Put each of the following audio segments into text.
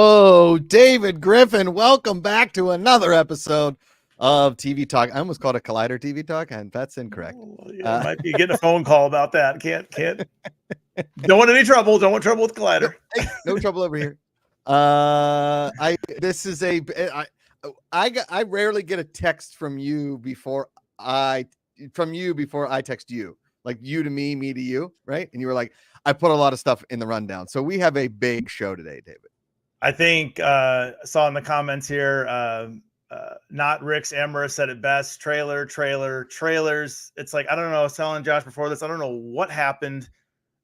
Oh, David Griffin, welcome back to another episode of TV Talk. I almost called it Collider TV Talk, and that's incorrect. Might be getting a phone call about that. Can't. Don't want any trouble. Don't want trouble with Collider. No trouble over here. I rarely get a text from you before I text you. Like you to me, me to you, right? And you were like, I put a lot of stuff in the rundown. So we have a big show today, David. I think saw in the comments here, not Rick's Emma said it best. Trailers. It's like, I don't know. I was telling Josh before this, I don't know what happened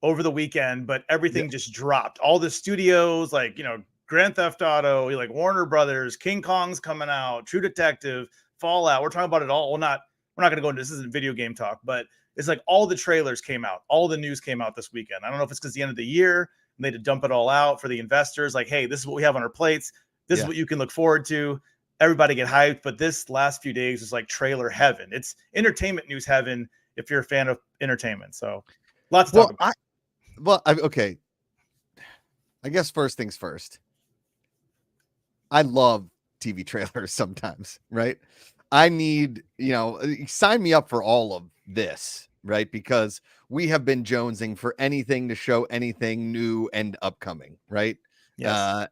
over the weekend, but everything just dropped. All the studios, like, Grand Theft Auto, like Warner Brothers, King Kong's coming out, True Detective, Fallout. We're talking about it all. We're not going to go into this. Isn't video game talk, but it's like all the trailers came out. All the news came out this weekend. I don't know if it's because the end of the year and they had to dump it all out for the investors. Like, hey, this is what we have on our plates. This is what you can look forward to. Everybody get hyped. But this last few days is like trailer heaven. It's entertainment news heaven if you're a fan of entertainment. So lots to talk about. Okay. I guess first things first. I love TV trailers sometimes, right? I need, sign me up for all of this, right? Because we have been jonesing for anything to show anything new and upcoming, right? Yes.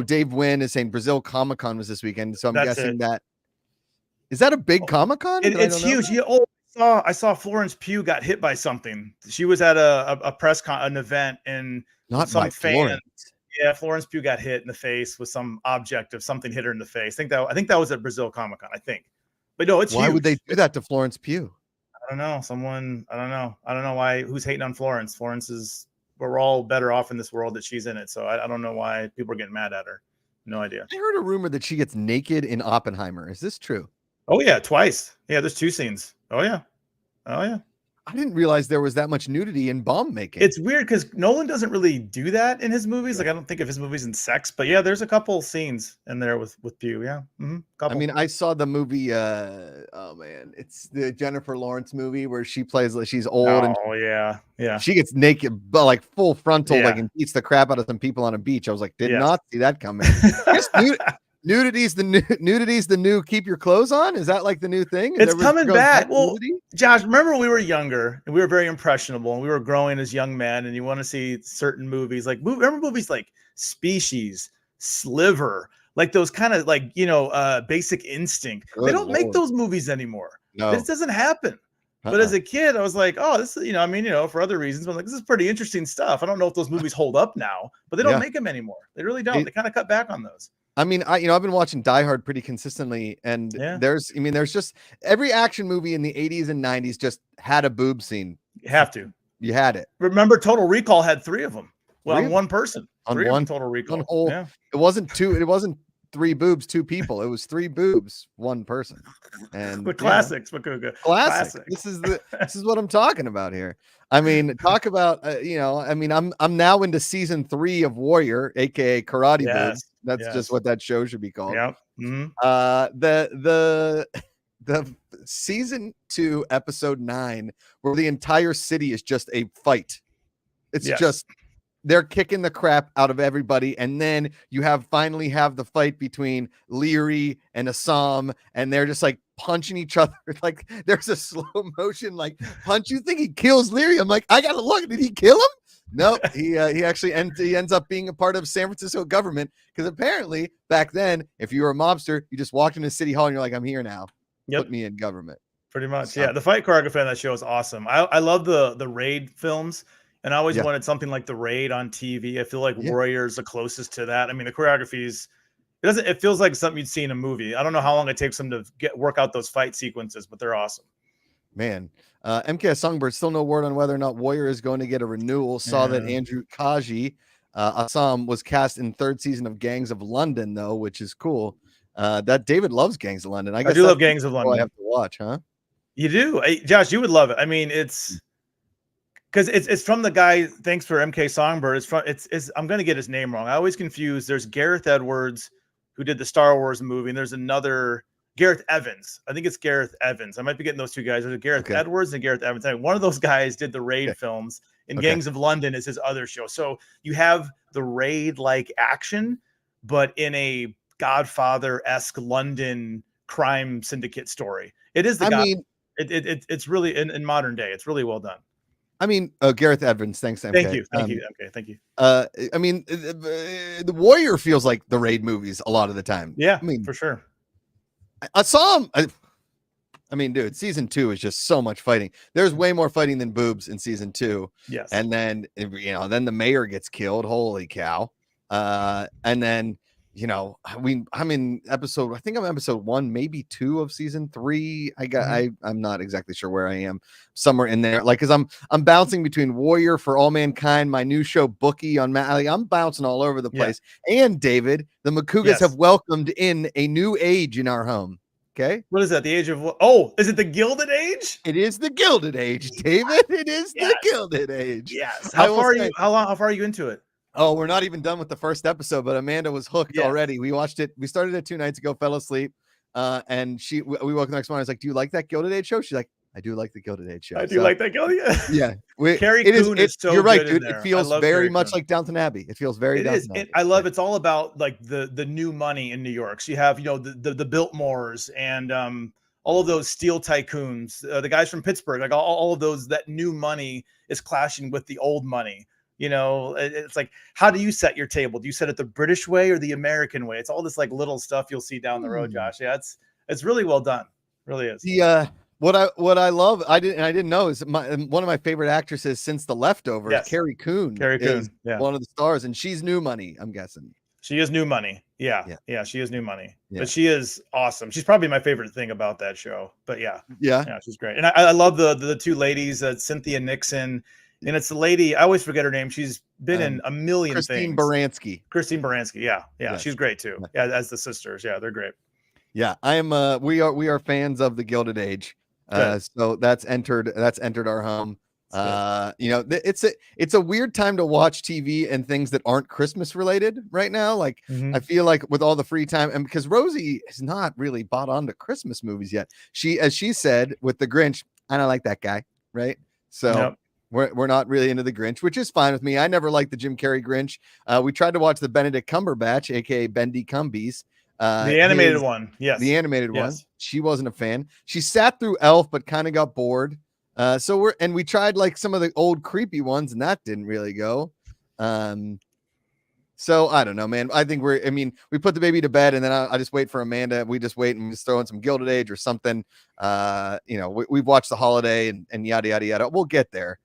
Dave Wynn is saying Brazil Comic-Con was this weekend. So I'm guessing that is that a big Comic-Con? It's huge. I saw Florence Pugh got hit by something. She was at a press an event and some fan. Yeah, Florence Pugh got hit in the face with some object of something hit her in the face. I think that was at Brazil Comic-Con, I think. But no, it's why huge. would they do that to Florence Pugh? I don't know. I don't know why. Who's hating on Florence? We're all better off in this world that she's in it. So I don't know why people are getting mad at her. No idea. I heard a rumor that she gets naked in Oppenheimer. Is this true? Oh yeah, twice. Yeah, there's 2 scenes. Oh yeah. I didn't realize there was that much nudity in bomb making. It's weird because Nolan doesn't really do that in his movies. Like, I don't think of his movies in sex, but yeah, there's a couple scenes in there with Pugh. Yeah. I mean, I saw the movie. It's the Jennifer Lawrence movie where she plays like she's old. Yeah. She gets naked, but like full frontal, like, and beats the crap out of some people on a beach. I was like, did not see that coming. Nudity's the new keep your clothes on. Is that like the new thing? It's coming back. Well, Josh, remember when we were younger and we were very impressionable and we were growing as young men and you want to see certain movies, like remember movies like Species, Sliver, like those kind of like, Basic Instinct. They don't make those movies anymore. No. This doesn't happen. But as a kid, I was like, oh, this is, for other reasons, but like, this is pretty interesting stuff. I don't know if those movies hold up now, but they don't make them anymore. They really don't. They kind of cut back on those. I mean, I've been watching Die Hard pretty consistently, and there's just every action movie in the 80s and 90s just had a boob scene. You have to. You had it. Remember, Total Recall had 3 of them. Well, on one person. On 3 one Total Recall. It wasn't 2. It wasn't 3 boobs, 2 people. It was 3 boobs, 1 person. And with classics, Macuga. Classic. This is what I'm talking about here. I mean, talk about I'm now into season 3 of Warrior, aka Karate Boobs. That's just what that show should be called. Yep. The season 2, episode 9, where the entire city is just a fight. It's just they're kicking the crap out of everybody, and then you finally have the fight between Leary and Assam, and they're just like punching each other. Like there's a slow motion like punch. You think he kills Leary? I'm like, I gotta look. Did he kill him? Nope. He actually he ends up being a part of San Francisco government, because apparently back then, if you were a mobster, you just walked into City Hall and you're like, I'm here now. Put me in government. Pretty much. So, the fight choreography on that show is awesome. I love the Raid films. And I always wanted something like The Raid on TV. I feel like Warrior is the closest to that. I mean, the choreography it feels like something you'd see in a movie. I don't know how long it takes them to work out those fight sequences, but they're awesome. Man, MKS Songbird, still no word on whether or not Warrior is going to get a renewal. Saw that Andrew Kaji, Assam, was cast in 3rd season of Gangs of London, though, which is cool. That David loves Gangs of London. I guess I do love Gangs of London. I have to watch, huh? You do, Josh. You would love it. I mean, it's because it's from the guy. Thanks for MK Songbird. It's I'm going to get his name wrong. I always confuse. There's Gareth Edwards, who did the Star Wars movie, and there's another Gareth Evans. I think it's Gareth Evans. I might be getting those two guys. There's Gareth Edwards and Gareth Evans. I mean, one of those guys did the Raid films, and Gangs of London is his other show. So you have the Raid-like action, but in a Godfather-esque London crime syndicate story. It is it's really in modern day. It's really well done. I mean, Gareth Evans. Thanks, MK. Thank you. Okay, thank you. I mean, the Warrior feels like the Raid movies a lot of the time. Yeah, I mean, for sure. I saw him. I mean, dude, season 2 is just so much fighting. There's way more fighting than boobs in season 2. Yes. And then, then the mayor gets killed. Holy cow. And then, I'm in episode 1, maybe 2 of season 3. I'm not exactly sure where I am, somewhere in there. Like, cause I'm bouncing between Warrior, For All Mankind, my new show, Bookie on I'm bouncing all over the place. And David, the Macugas have welcomed in a new age in our home. Okay. What is that? The age of what? Oh, is it the Gilded Age? It is the Gilded Age, David. It is the Gilded Age. Yes. How far are you into it? Oh, we're not even done with the first episode, but Amanda was hooked already. We watched it. We started it 2 nights ago, fell asleep. And we woke the next morning. I was like, do you like that Gilded Age show? She's like, I do like the Gilded Age show. I do like that Gilded Age. Yeah. Carrie Coon is so you're right, good dude. It feels very much like Downton Abbey. It feels very Downton Abbey. I love it's all about like the new money in New York. So you have, the Biltmores and all of those steel tycoons, the guys from Pittsburgh, like all of those, that new money is clashing with the old money. It's like, how do you set your table? Do you set it the British way or the American way? It's all this like little stuff you'll see down the road, Josh. Yeah, it's really well done. It really is. What I love, I didn't know, is one of my favorite actresses since The Leftovers, Carrie Coon. Carrie Coon, one of the stars, and she's new money, I'm guessing. She is new money. Yeah, she is new money. Yeah. But she is awesome. She's probably my favorite thing about that show. But yeah, she's great. And I love the two ladies, Cynthia Nixon, and it's the lady, I always forget her name. She's been in a million Christine things. Christine Baranski. Yeah, she's great too. Yeah, as the sisters. Yeah, they're great. Yeah, we are fans of the Gilded Age. So that's entered our home. It's a weird time to watch TV and things that aren't Christmas related right now. Like I feel like with all the free time, and because Rosie has not really bought onto Christmas movies yet. As she said with the Grinch, I don't like that guy, right? So we're not really into the Grinch, which is fine with me. I never liked the Jim Carrey Grinch. We tried to watch the Benedict Cumberbatch, aka Bendy Cumbies. The animated one. Yes. The animated one. She wasn't a fan. She sat through Elf, but kind of got bored. So we tried like some of the old creepy ones, and that didn't really go. So I don't know, man. I think we put the baby to bed, and then I just wait for Amanda. We just wait and just throw in some Gilded Age or something. We've watched The Holiday and yada, yada, yada. We'll get there.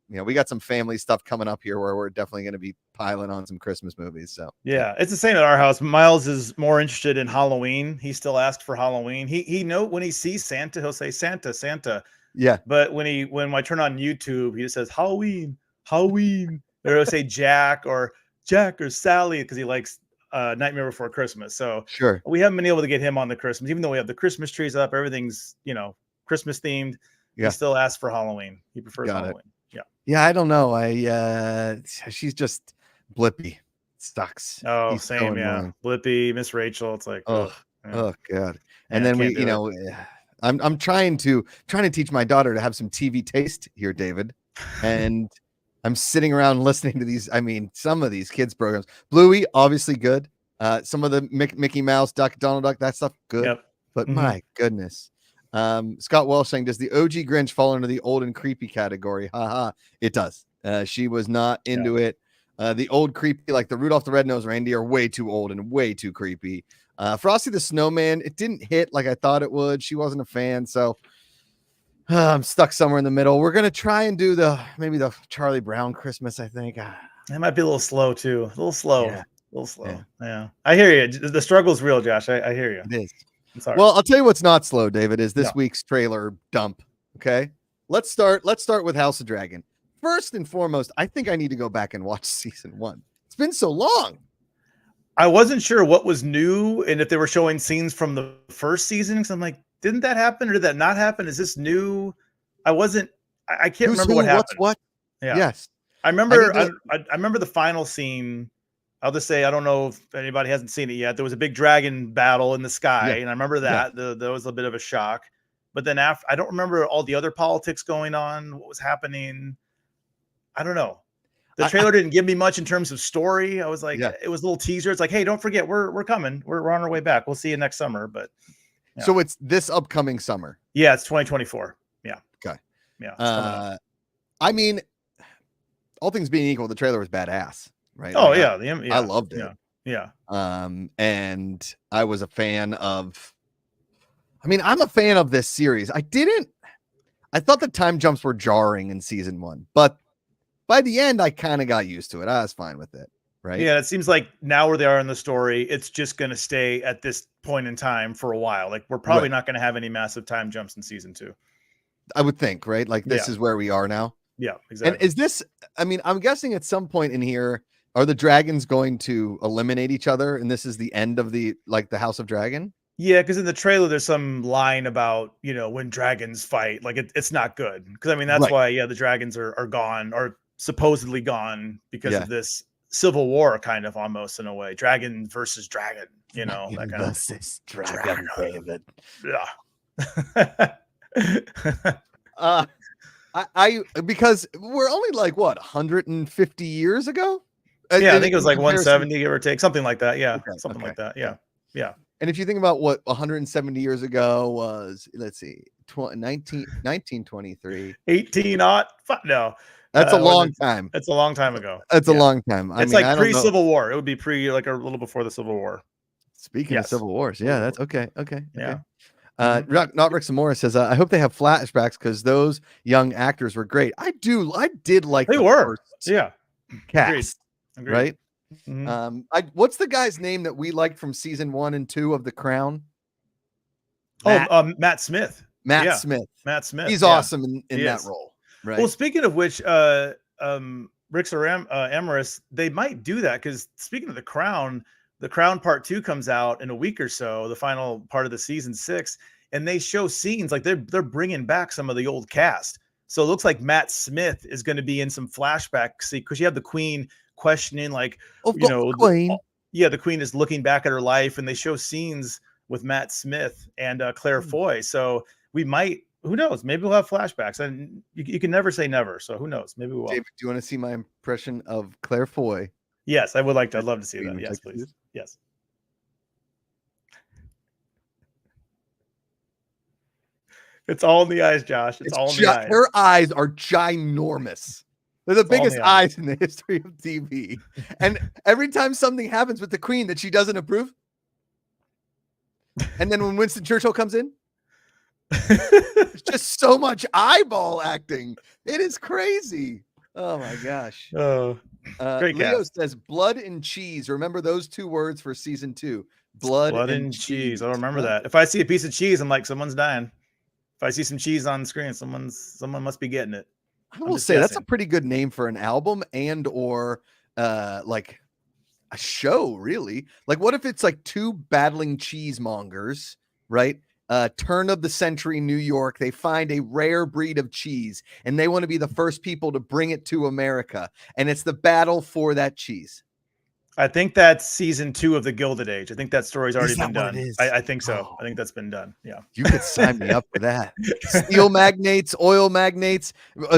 We got some family stuff coming up here where we're definitely going to be piling on some Christmas movies. So yeah, it's the same at our house. Miles is more interested in Halloween. He still asks for Halloween. He when he sees Santa, he'll say Santa. Yeah. But when I turn on YouTube, he just says Halloween. Or he'll say Jack or Sally because he likes Nightmare Before Christmas. So sure, we haven't been able to get him on the Christmas, even though we have the Christmas trees up, everything's Christmas themed. Yeah. He still asks for Halloween. He prefers Halloween. Yeah, I don't know. She's just Blippy. Sucks. Oh, he's same. So Blippy, Miss Rachel. It's like, oh God. And then I'm trying to teach my daughter to have some TV taste here, David. And I'm sitting around listening to these. I mean, some of these kids programs. Bluey, obviously good. Some of the Mickey Mouse, Donald Duck, that stuff, good. Yep. But my goodness. Scott Welsh saying, does the OG Grinch fall into the old and creepy category? Haha, it does. She was not into it. The old creepy, like the Rudolph the Red-Nosed Reindeer, way too old and way too creepy. Frosty the Snowman, it didn't hit like I thought it would. She wasn't a fan, so I'm stuck somewhere in the middle. We're gonna try and do maybe the Charlie Brown Christmas, I think. It might be a little slow too. A little slow. Yeah. I hear you. The struggle's real, Josh. I hear you. It is. Well, I'll tell you what's not slow, David, is this week's trailer dump. Okay, let's start with House of Dragon. First and foremost, I think I need to go back and watch season 1. It's been so long. I wasn't sure what was new and if they were showing scenes from the first season. Because I'm like, didn't that happen or did that not happen? Is this new? I can't remember what happened. What? Yeah. Yes. I remember. I remember the final scene I'll just say, I don't know if anybody hasn't seen it yet. There was a big dragon battle in the sky, and I remember that. There was a bit of a shock. But then after, I don't remember all the other politics going on, what was happening. I don't know. The trailer didn't give me much in terms of story. I was like, it was a little teaser. It's like, hey, don't forget, we're coming. We're on our way back. We'll see you next summer. But so it's this upcoming summer. Yeah, it's 2024. Yeah. Okay. Yeah. I mean, all things being equal, the trailer was badass, right? Oh, like, I loved it. Yeah. And I was a fan of. I mean, I'm a fan of this series. I thought the time jumps were jarring in season 1, but by the end, I kind of got used to it. I was fine with it. Right. Yeah. It seems like now where they are in the story, it's just going to stay at this point in time for a while. Like, we're probably not going to have any massive time jumps in season 2. I would think, right? Like, this is where we are now. Yeah, exactly. And is this, I mean, I'm guessing at some point in here, are the dragons going to eliminate each other? And this is the end of the House of Dragon? Yeah, because in the trailer, there's some line about, when dragons fight, like it's not good. Because I mean, that's why, the dragons are gone, or supposedly gone, because of this civil war, kind of, almost, in a way. Dragon versus dragon, that kind of versus dragon, David. Yeah. I because we're only like 150 years ago. Yeah, I think it was like 170, give or take, something like that. Yeah, something like that. Yeah, yeah. And if you think about what 170 years ago was, let's see, 1923, 18-aught. No, that's a long time. It's a long time ago. That's a long time. It's like pre-Civil War. It would be like a little before the Civil War. Speaking of Civil Wars, that's okay. Yeah. Not Rick Zamora says, I hope they have flashbacks because those young actors were great. I did like they were. Yeah. Cast. Agreed. Right. Mm-hmm. What's the guy's name that we liked from season 1 and 2 of The Crown? Matt Smith. Matt Smith. He's awesome in that role. Right. Well, speaking of which, Rick Amaris, they might do that, because speaking of The Crown Part 2 comes out in a week or so, the final part of the season 6, and they show scenes like they're bringing back some of the old cast. So it looks like Matt Smith is going to be in some flashbacks, because you have the Queen questioning, like, Queen. The Queen is looking back at her life, and they show scenes with Matt Smith and Claire Foy. So we might, who knows? Maybe we'll have flashbacks, and you can never say never. So who knows? Maybe we will. David, do you want to see my impression of Claire Foy? Yes, I would like to. I'd love to see that. Yes, please. Yes. It's all in the eyes, Josh. It's all in the eyes. Her eyes are ginormous. They're the biggest eyes in the history of TV. And every time something happens with the Queen that she doesn't approve, and then when Winston Churchill comes in, it's just so much eyeball acting. It is crazy. Oh my gosh. Great Leo cast. says blood and cheese. Remember those 2 words for season 2. Blood and cheese. I don't remember that. If I see a piece of cheese, I'm like, someone's dying. If I see some cheese on the screen, someone must be getting it. I will say that's a pretty good name for an album and or like a show, really. Like, what if it's like 2 battling cheesemongers, right? Turn of the century New York. They find a rare breed of cheese, and they want to be the first people to bring it to America. And it's the battle for that cheese. I think that's season 2 of the Gilded Age. I think that story's already been done. I think so. Oh. I think that's been done. Yeah. You could sign me up for that. Steel magnates, oil magnates,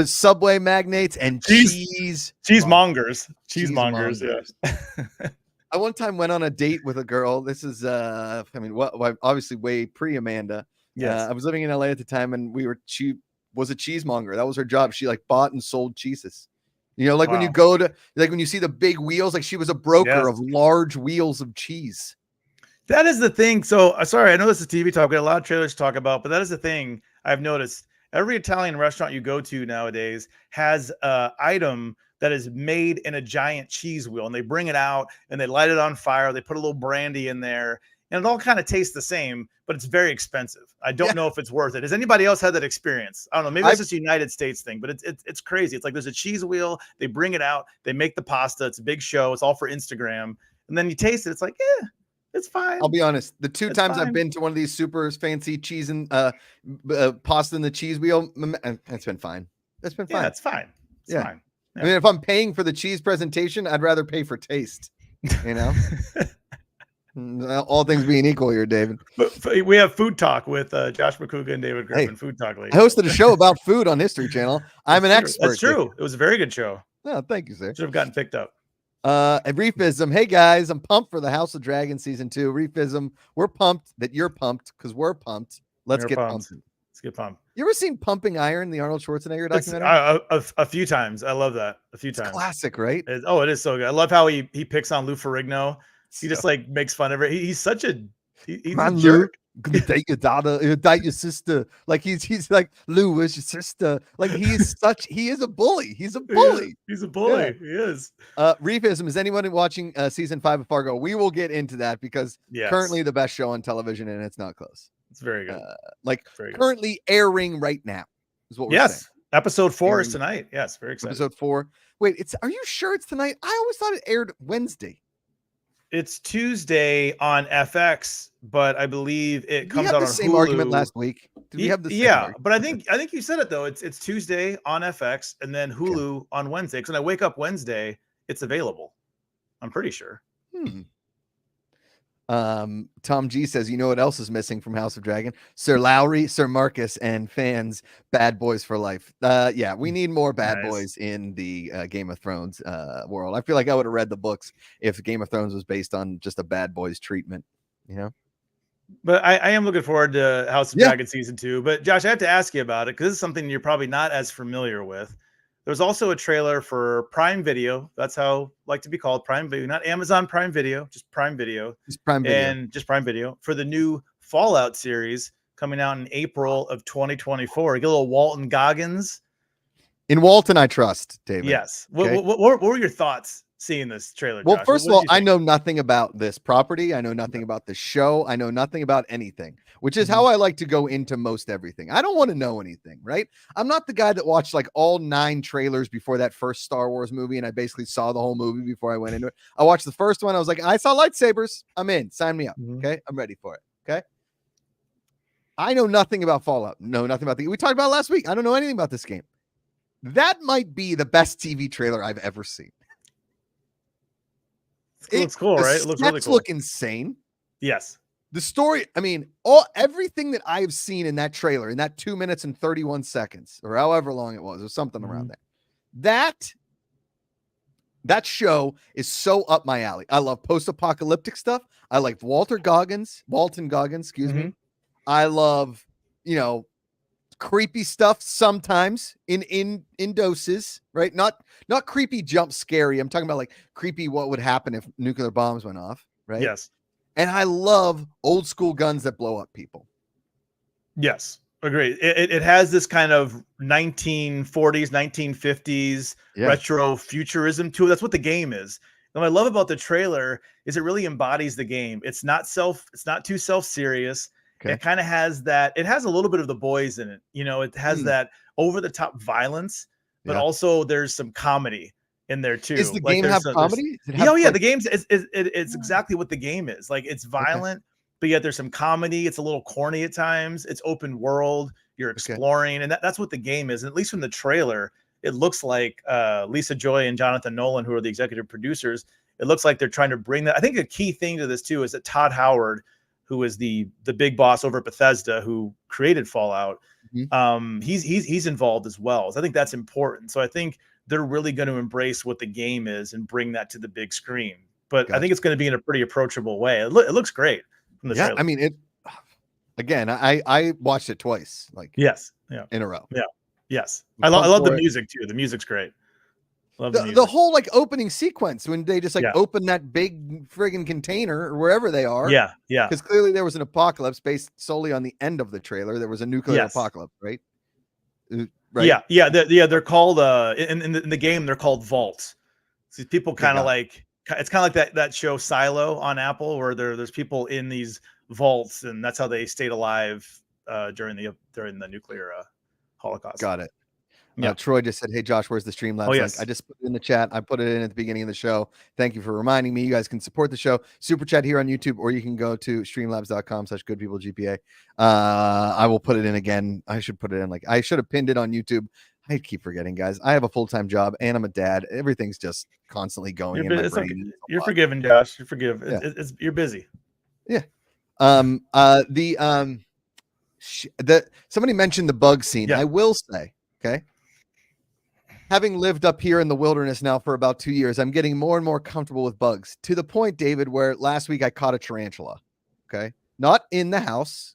subway magnates, and cheesemongers. Yeah. I one time went on a date with a girl. This is, obviously way pre Amanda. Yes. I was living in LA at the time, and she was a cheesemonger. That was her job. She bought and sold cheeses. When you go to, when you see the big wheels, she was a broker of large wheels of cheese. That is the thing. So sorry, I know this is TV talk. We got a lot of trailers to talk about, but that is the thing I've noticed. Every Italian restaurant you go to nowadays has an item that is made in a giant cheese wheel, and they bring it out and they light it on fire. They put a little brandy in there, and it all kind of tastes the same, but it's very expensive. I don't know if it's worth it. Has anybody else had that experience? I don't know. Maybe it's just a United States thing, but it's crazy. It's like there's a cheese wheel. They bring it out. They make the pasta. It's a big show. It's all for Instagram. And then you taste it. It's like, it's fine. I'll be honest. The 2 times I've been to one of these super fancy cheese and pasta in the cheese wheel, it's been fine. It's been fine. Yeah, it's fine. It's fine. Yeah. I mean, if I'm paying for the cheese presentation, I'd rather pay for taste. You know, all things being equal here, David. But we have food talk with Josh Macuga and David Griffin. Hey, food talk. I hosted a show about food on History Channel. I'm an expert. That's true. It was a very good show. Oh, thank you, sir. Should have gotten picked up. And Reefism, hey guys, I'm pumped for the House of Dragon season 2. Reefism, we're pumped that you're pumped because we're pumped. Let's get pumped. Let's get pumped. You ever seen Pumping Iron, the Arnold Schwarzenegger documentary? A few times. I love that. A few times. Classic, right? It is so good. I love how he picks on Lou Ferrigno. He just like makes fun of it. He's such a he's a jerk. Gonna date your daughter, date your sister. Like he's like, Lou, where's your sister? Like he is a bully. He's a bully. He's a bully. Yeah. He is. Reefism, is anyone watching season 5 of Fargo? We will get into that because currently the best show on television, and it's not close. It's very good. Currently airing right now is what we're saying. Episode 4 is tonight. Yes, very excited. Episode 4. Wait, are you sure it's tonight? I always thought it aired Wednesday. It's Tuesday on FX, but I believe it comes out on Hulu. Same argument last week. Did we have the same argument? But I think you said it though. It's Tuesday on FX and then Hulu on Wednesday. Because when I wake up Wednesday, it's available. I'm pretty sure. Tom G says, you know what else is missing from House of Dragon? Sir Lowry, Sir Marcus, and fans, bad boys for life. Yeah, we need more bad boys in the Game of Thrones world. I feel like I would have read the books if Game of Thrones was based on just a bad boys treatment, you know? But I am looking forward to House of Dragon season 2. But Josh, I have to ask you about it because this is something you're probably not as familiar with. There's also a trailer for Prime Video. That's how I like to be called, Prime Video, not Amazon Prime Video, just Prime Video. Just Prime Video. And just Prime Video for the new Fallout series coming out in April of 2024. Get a little Walton Goggins. In Walton, I trust, David. Yes. Okay. What were your thoughts seeing this trailer, Well, Josh? first of all, I know nothing about this property. I know nothing about the show. I know nothing about anything, which is how I like to go into most everything. I don't want to know anything, right? I'm not the guy that watched like all 9 trailers before that first Star Wars movie, and I basically saw the whole movie before I went into it. I watched the first one. I was like, I saw lightsabers. I'm in. Sign me up. Okay? I'm ready for it. Okay? I know nothing about Fallout. No, nothing about we talked about it last week. I don't know anything about this game. That might be the best TV trailer I've ever seen. It looks cool, right? It looks really cool. Look insane. Yes. The story, I mean, everything that I have seen in that trailer, in that 2 minutes and 31 seconds, or however long it was, or something around there. That show is so up my alley. I love post-apocalyptic stuff. I like Walton Goggins, excuse me. I love, creepy stuff sometimes in doses, right? Not creepy jump scary. I'm talking about like creepy what would happen if nuclear bombs went off, right? Yes. And I love old school guns that blow up people. Yes, agreed. It has this kind of 1940s, 1950s retro futurism to it. That's what the game is. And what I love about the trailer is it really embodies the game. It's not too self-serious. Okay. It kind of has that. It has a little bit of The Boys in it. It has that over-the-top violence, but also there's some comedy in there too. Does the game have comedy? The game's it's exactly what the game is. Like it's violent, but yet there's some comedy. It's a little corny at times. It's open world. You're exploring, and that's what the game is. And at least from the trailer, it looks like Lisa Joy and Jonathan Nolan, who are the executive producers, it looks like they're trying to bring that. I think a key thing to this too is that Todd Howard, who is the big boss over at Bethesda, who created Fallout, he's involved as well. So I think that's important. So I think they're really going to embrace what the game is and bring that to the big screen. But I think it's going to be in a pretty approachable way. It looks great from the trailer. I mean, again, I watched it twice, in a row. Yeah. Yes. I love the music too. The music's great. Love the whole like opening sequence when they just open that big friggin' container or wherever they are. Yeah. Because clearly there was an apocalypse based solely on the end of the trailer. There was a nuclear apocalypse, right? Right. Yeah. They're called in the game. They're called vaults. So people kind of like it's kind of like that show Silo on Apple, where there's people in these vaults, and that's how they stayed alive during the nuclear holocaust. Got it. Troy just said, hey, Josh, where's the Streamlabs link? I just put it in the chat. I put it in at the beginning of the show. Thank you for reminding me. You guys can support the show, super chat here on YouTube, or you can go to streamlabs.com/goodpeoplegpa. I will put it in again. I should put it in I should have pinned it on YouTube I keep forgetting, guys. I have a full-time job and I'm a dad. Everything's just constantly going in my brain. Okay. You're forgiven, Josh. You're forgiven. Yeah. You're busy. Yeah. Somebody mentioned the bug scene. Yeah. I will say, okay, having lived up here in the wilderness now for about 2 years, I'm getting more and more comfortable with bugs, to the point, David, where last week I caught a tarantula. Okay, not in the house,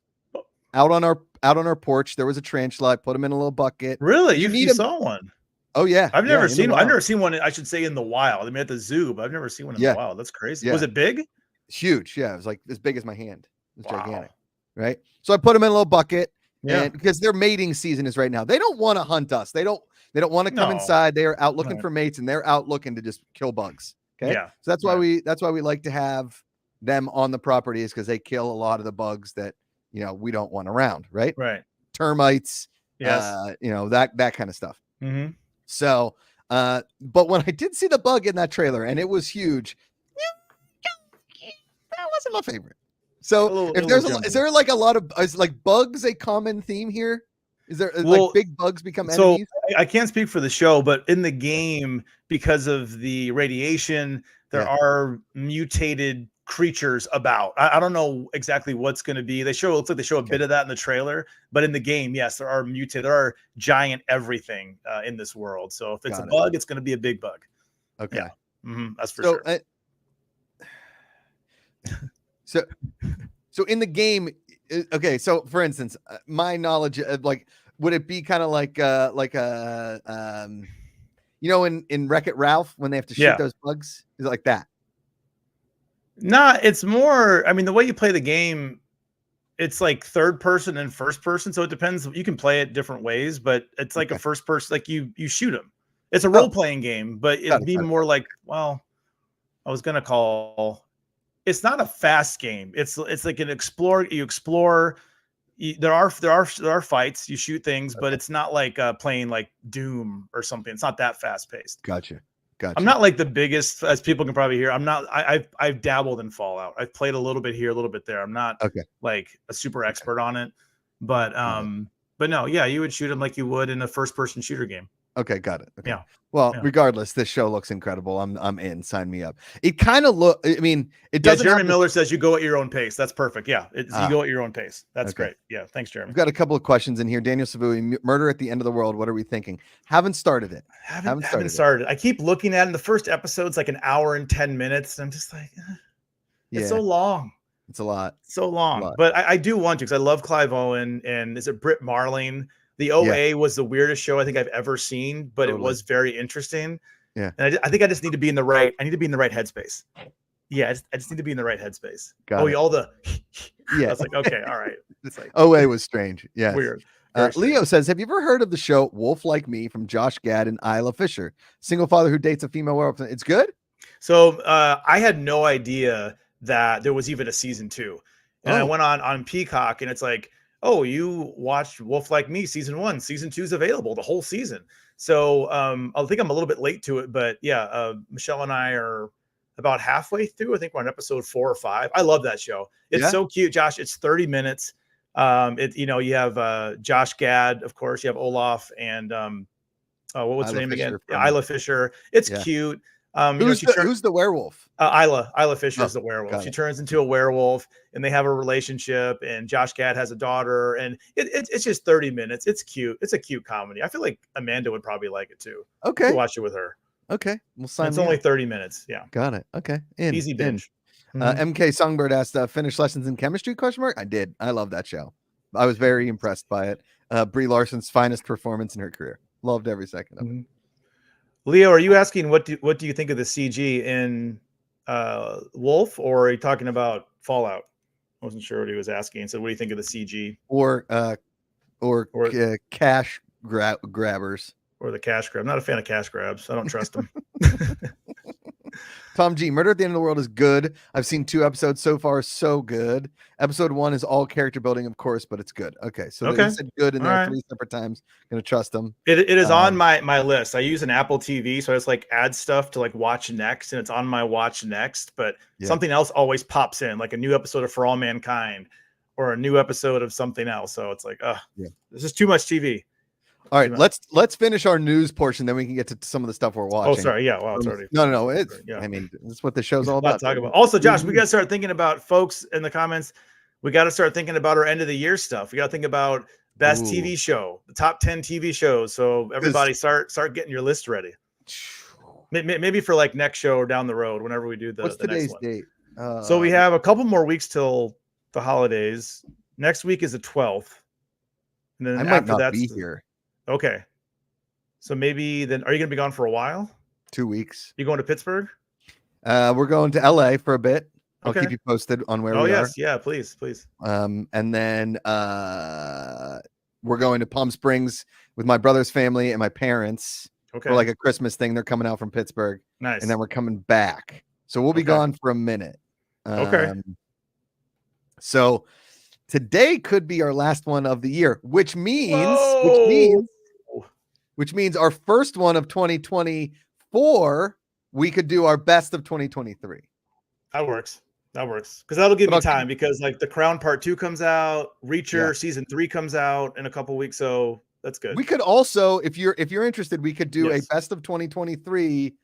out on our porch. There was a tarantula. I put him in a little bucket. Really? You saw one? Oh yeah. I've never seen one. I should say in the wild. I mean, at the zoo, but I've never seen one in the wild. That's crazy. Yeah. Was it big? Huge. Yeah, it was like as big as my hand. It was gigantic. Right. So I put them in a little bucket. Yeah. And because their mating season is right now. They don't want to hunt us. They don't want to come inside. They are out looking for mates, and they're out looking to just kill bugs. Okay. Yeah. So that's why we like to have them on the property, is because they kill a lot of the bugs that we don't want around. Right. Right. Termites. Yes. That kind of stuff. Mm-hmm. So, but when I did see the bug in that trailer and it was huge, that wasn't my favorite. So is there like a lot of, is like bugs a common theme here? Is there like big bugs become enemies? I can't speak for the show, but in the game, because of the radiation, there are mutated creatures about. I don't know exactly what's going to be. Looks like they show a bit of that in the trailer, but in the game, yes, there are mutated. There are giant everything in this world. So if it's a bug, it's going to be a big bug. Okay. Yeah. Mm-hmm. That's for sure. So in the game, okay. So for instance, my knowledge of would it be kind of like in Wreck-It Ralph when they have to shoot those bugs? Is it like that? Nah, it's more, I mean, the way you play the game, it's like third person and first person. So it depends. You can play it different ways, but it's like a first person, like you shoot them. It's a role-playing game, but it'd be more like, well, I was going to call, it's not a fast game. It's like you explore. There are fights, you shoot things, but it's not like playing like Doom or something. It's not that fast paced. Gotcha. I'm not like the biggest, as people can probably hear. I'm not. I've dabbled in Fallout. I've played a little bit here, a little bit there. I'm not like a super expert on it, but no, yeah, you would shoot them like you would in a first person shooter game. Okay, got it. Okay. Yeah. Well, regardless, this show looks incredible. I'm in. Sign me up. It kind of I mean, it doesn't. Jeremy Miller says you go at your own pace. That's perfect. Yeah, you go at your own pace. That's great. Yeah, thanks, Jeremy. We've got a couple of questions in here. Daniel Savui, Murder at the End of the World. What are we thinking? Haven't started it. Haven't started. I keep looking at it. The first episode's like an hour and 10 minutes. And I'm just like, it's so long. It's a lot. So long. But I do want to, because I love Clive Owen, and is it Britt Marling? The OA was the weirdest show I think I've ever seen, but it was very interesting. Yeah. And I think I just need to be in the right headspace. Yeah. I just need to be in the right headspace. I was like, okay, all right. It's like OA was strange. Yeah. Weird. Leo says, have you ever heard of the show Wolf Like Me from Josh Gad and Isla Fisher? Single father who dates a female werewolf. It's good? So I had no idea that there was even a season 2. And I went on Peacock, and it's like, oh, you watched Wolf Like Me season 1, season 2 is available, the whole season. So I think I'm a little bit late to it, but yeah, Michelle and I are about halfway through. I think we're on episode 4 or 5. I love that show. It's so cute, Josh. It's 30 minutes. You have Josh Gad, of course. You have Olaf and what's her name again? Isla Fisher. It's cute. Who's the werewolf? Isla Fisher is the werewolf. She turns into a werewolf, and they have a relationship, and Josh Gad has a daughter, and it's just 30 minutes. It's cute. It's a cute comedy. I feel like Amanda would probably like it too. Okay. Watch it with her. Okay. We'll sign It's only 30 minutes. Yeah. Got it. Okay. Easy binge. MK Songbird asked, finish Lessons in Chemistry? ? I did. I love that show. I was very impressed by it. Brie Larson's finest performance in her career. Loved every second of it. Leo, are you asking what do you think of the CG in Wolf, or are you talking about Fallout? I wasn't sure what he was asking. So what do you think of the CG? Or cash grabbers. Or the cash grab. I'm not a fan of cash grabs. I don't trust them. Tom G, Murder at the End of the World is good. I've seen 2 episodes so far. So good. Episode 1 is all character building, of course, but it's good. Okay. So they said good in there 3 separate times. Gonna trust them. It is on my list. I use an Apple TV, so I just like add stuff to like watch next, and it's on my watch next, but something else always pops in, like a new episode of For All Mankind or a new episode of something else. So it's like, this is too much TV. All right, let's finish our news portion, then we can get to some of the stuff we're watching. Oh, sorry. Yeah, well, it's already. No. It's I mean, that's what the show's all about. Talk about. Also, Josh, we got to start thinking about folks in the comments. We got to start thinking about our end of the year stuff. We got to think about best TV show, the top 10 TV shows. So everybody start getting your list ready. Maybe for like next show or down the road, whenever we do the next one. Date? So we have a couple more weeks till the holidays. Next week is the 12th. And then I might not be here. Okay. So maybe then, are you going to be gone for a while? 2 weeks. You going to Pittsburgh? We're going to LA for a bit. I'll keep you posted on where we are. Yeah, please. And then we're going to Palm Springs with my brother's family and my parents for like a Christmas thing. They're coming out from Pittsburgh. Nice. And then we're coming back. So we'll be gone for a minute. So today could be our last one of the year, which means our first one of 2024, we could do our best of 2023. That works. Because that'll give me time, because like The Crown Part 2 comes out, Reacher Season 3 comes out in a couple weeks, so that's good. We could also, if you're interested, we could do a best of 2023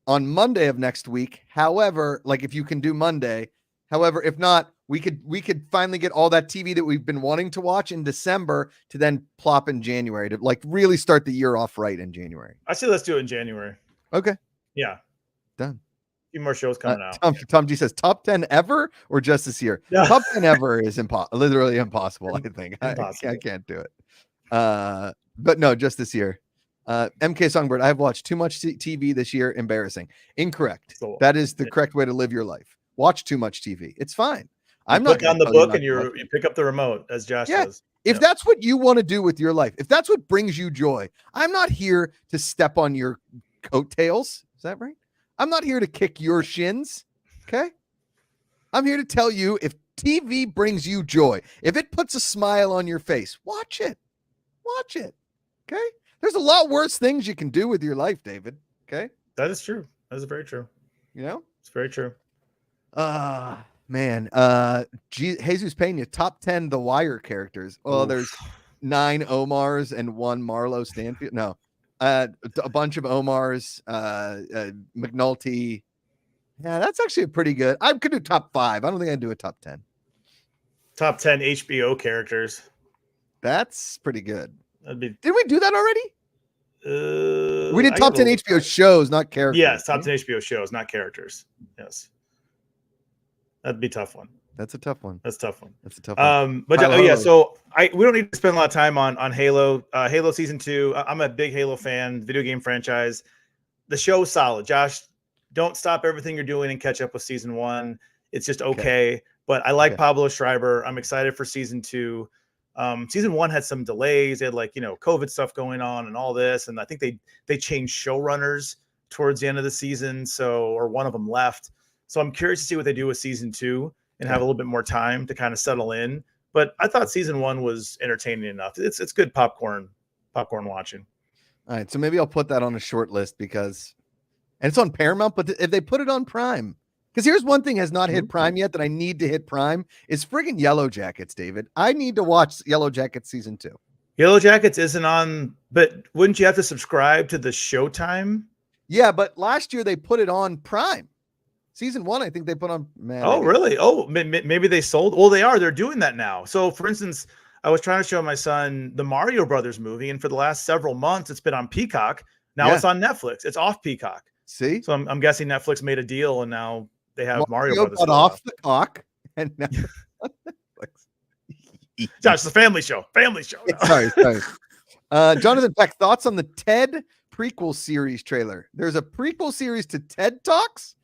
on Monday of next week. However, like if you can do Monday, however, if not, we could finally get all that TV that we've been wanting to watch in December to then plop in January to like really start the year off right in January. I say let's do it in January. Okay. Yeah. Done. A few more shows coming out. Tom G says top 10 ever or just this year? Yeah. Top 10 ever is literally impossible. I think I can't do it. But no, just this year. MK Songbird, I've watched too much TV this year. Embarrassing. Incorrect. That is the correct way to live your life. Watch too much TV. It's fine. I'm not down the book and you pick up the remote as Josh does. If that's what you want to do with your life, if that's what brings you joy, I'm not here to step on your coattails. Is that right? I'm not here to kick your shins. Okay. I'm here to tell you, if TV brings you joy, if it puts a smile on your face, watch it. Okay. There's a lot worse things you can do with your life, David. Okay. That is true. That is very true. You know, it's very true. Man, Jesus Pena, top 10 The Wire characters. Well, there's 9 Omars and 1 Marlo Stanfield. No, a bunch of Omars, McNulty. Yeah, that's actually pretty good. I could do top 5. I don't think I'd do a top 10. Top 10 HBO characters. That's pretty good. Did we do that already? We did top 10 HBO shows, not characters. Yes, top 10 HBO shows, not characters. Yes. That'd be a tough one. That's a tough one. That's a tough one. But so we don't need to spend a lot of time on Halo. Halo Season 2. I'm a big Halo fan, video game franchise. The show is solid. Josh, don't stop everything you're doing and catch up with Season 1. It's just okay. But I like Pablo Schreiber. I'm excited for Season 2. Season 1 had some delays. They had COVID stuff going on and all this. And I think they changed showrunners towards the end of the season. or one of them left. So I'm curious to see what they do with Season 2 and have a little bit more time to kind of settle in. But I thought Season 1 was entertaining enough. It's good popcorn watching. All right. So maybe I'll put that on a short list and it's on Paramount, but if they put it on Prime, because here's one thing has not hit Prime yet that I need to hit Prime is friggin' Yellow Jackets, David. I need to watch Yellow Jackets Season 2. Yellow Jackets isn't on, but wouldn't you have to subscribe to the Showtime? Yeah, but last year they put it on Prime. Season 1, I think they put on. Really? Oh, maybe they sold. Well, they're doing that now. So, for instance, I was trying to show my son the Mario Brothers movie, and for the last several months, it's been on Peacock. Now it's on Netflix. It's off Peacock. See? So I'm guessing Netflix made a deal, and now they have Mario Brothers. Got off the cock, and now Josh, it's a family show. Family show. No. Sorry. Jonathan Peck, thoughts on the TED prequel series trailer? There's a prequel series to TED Talks.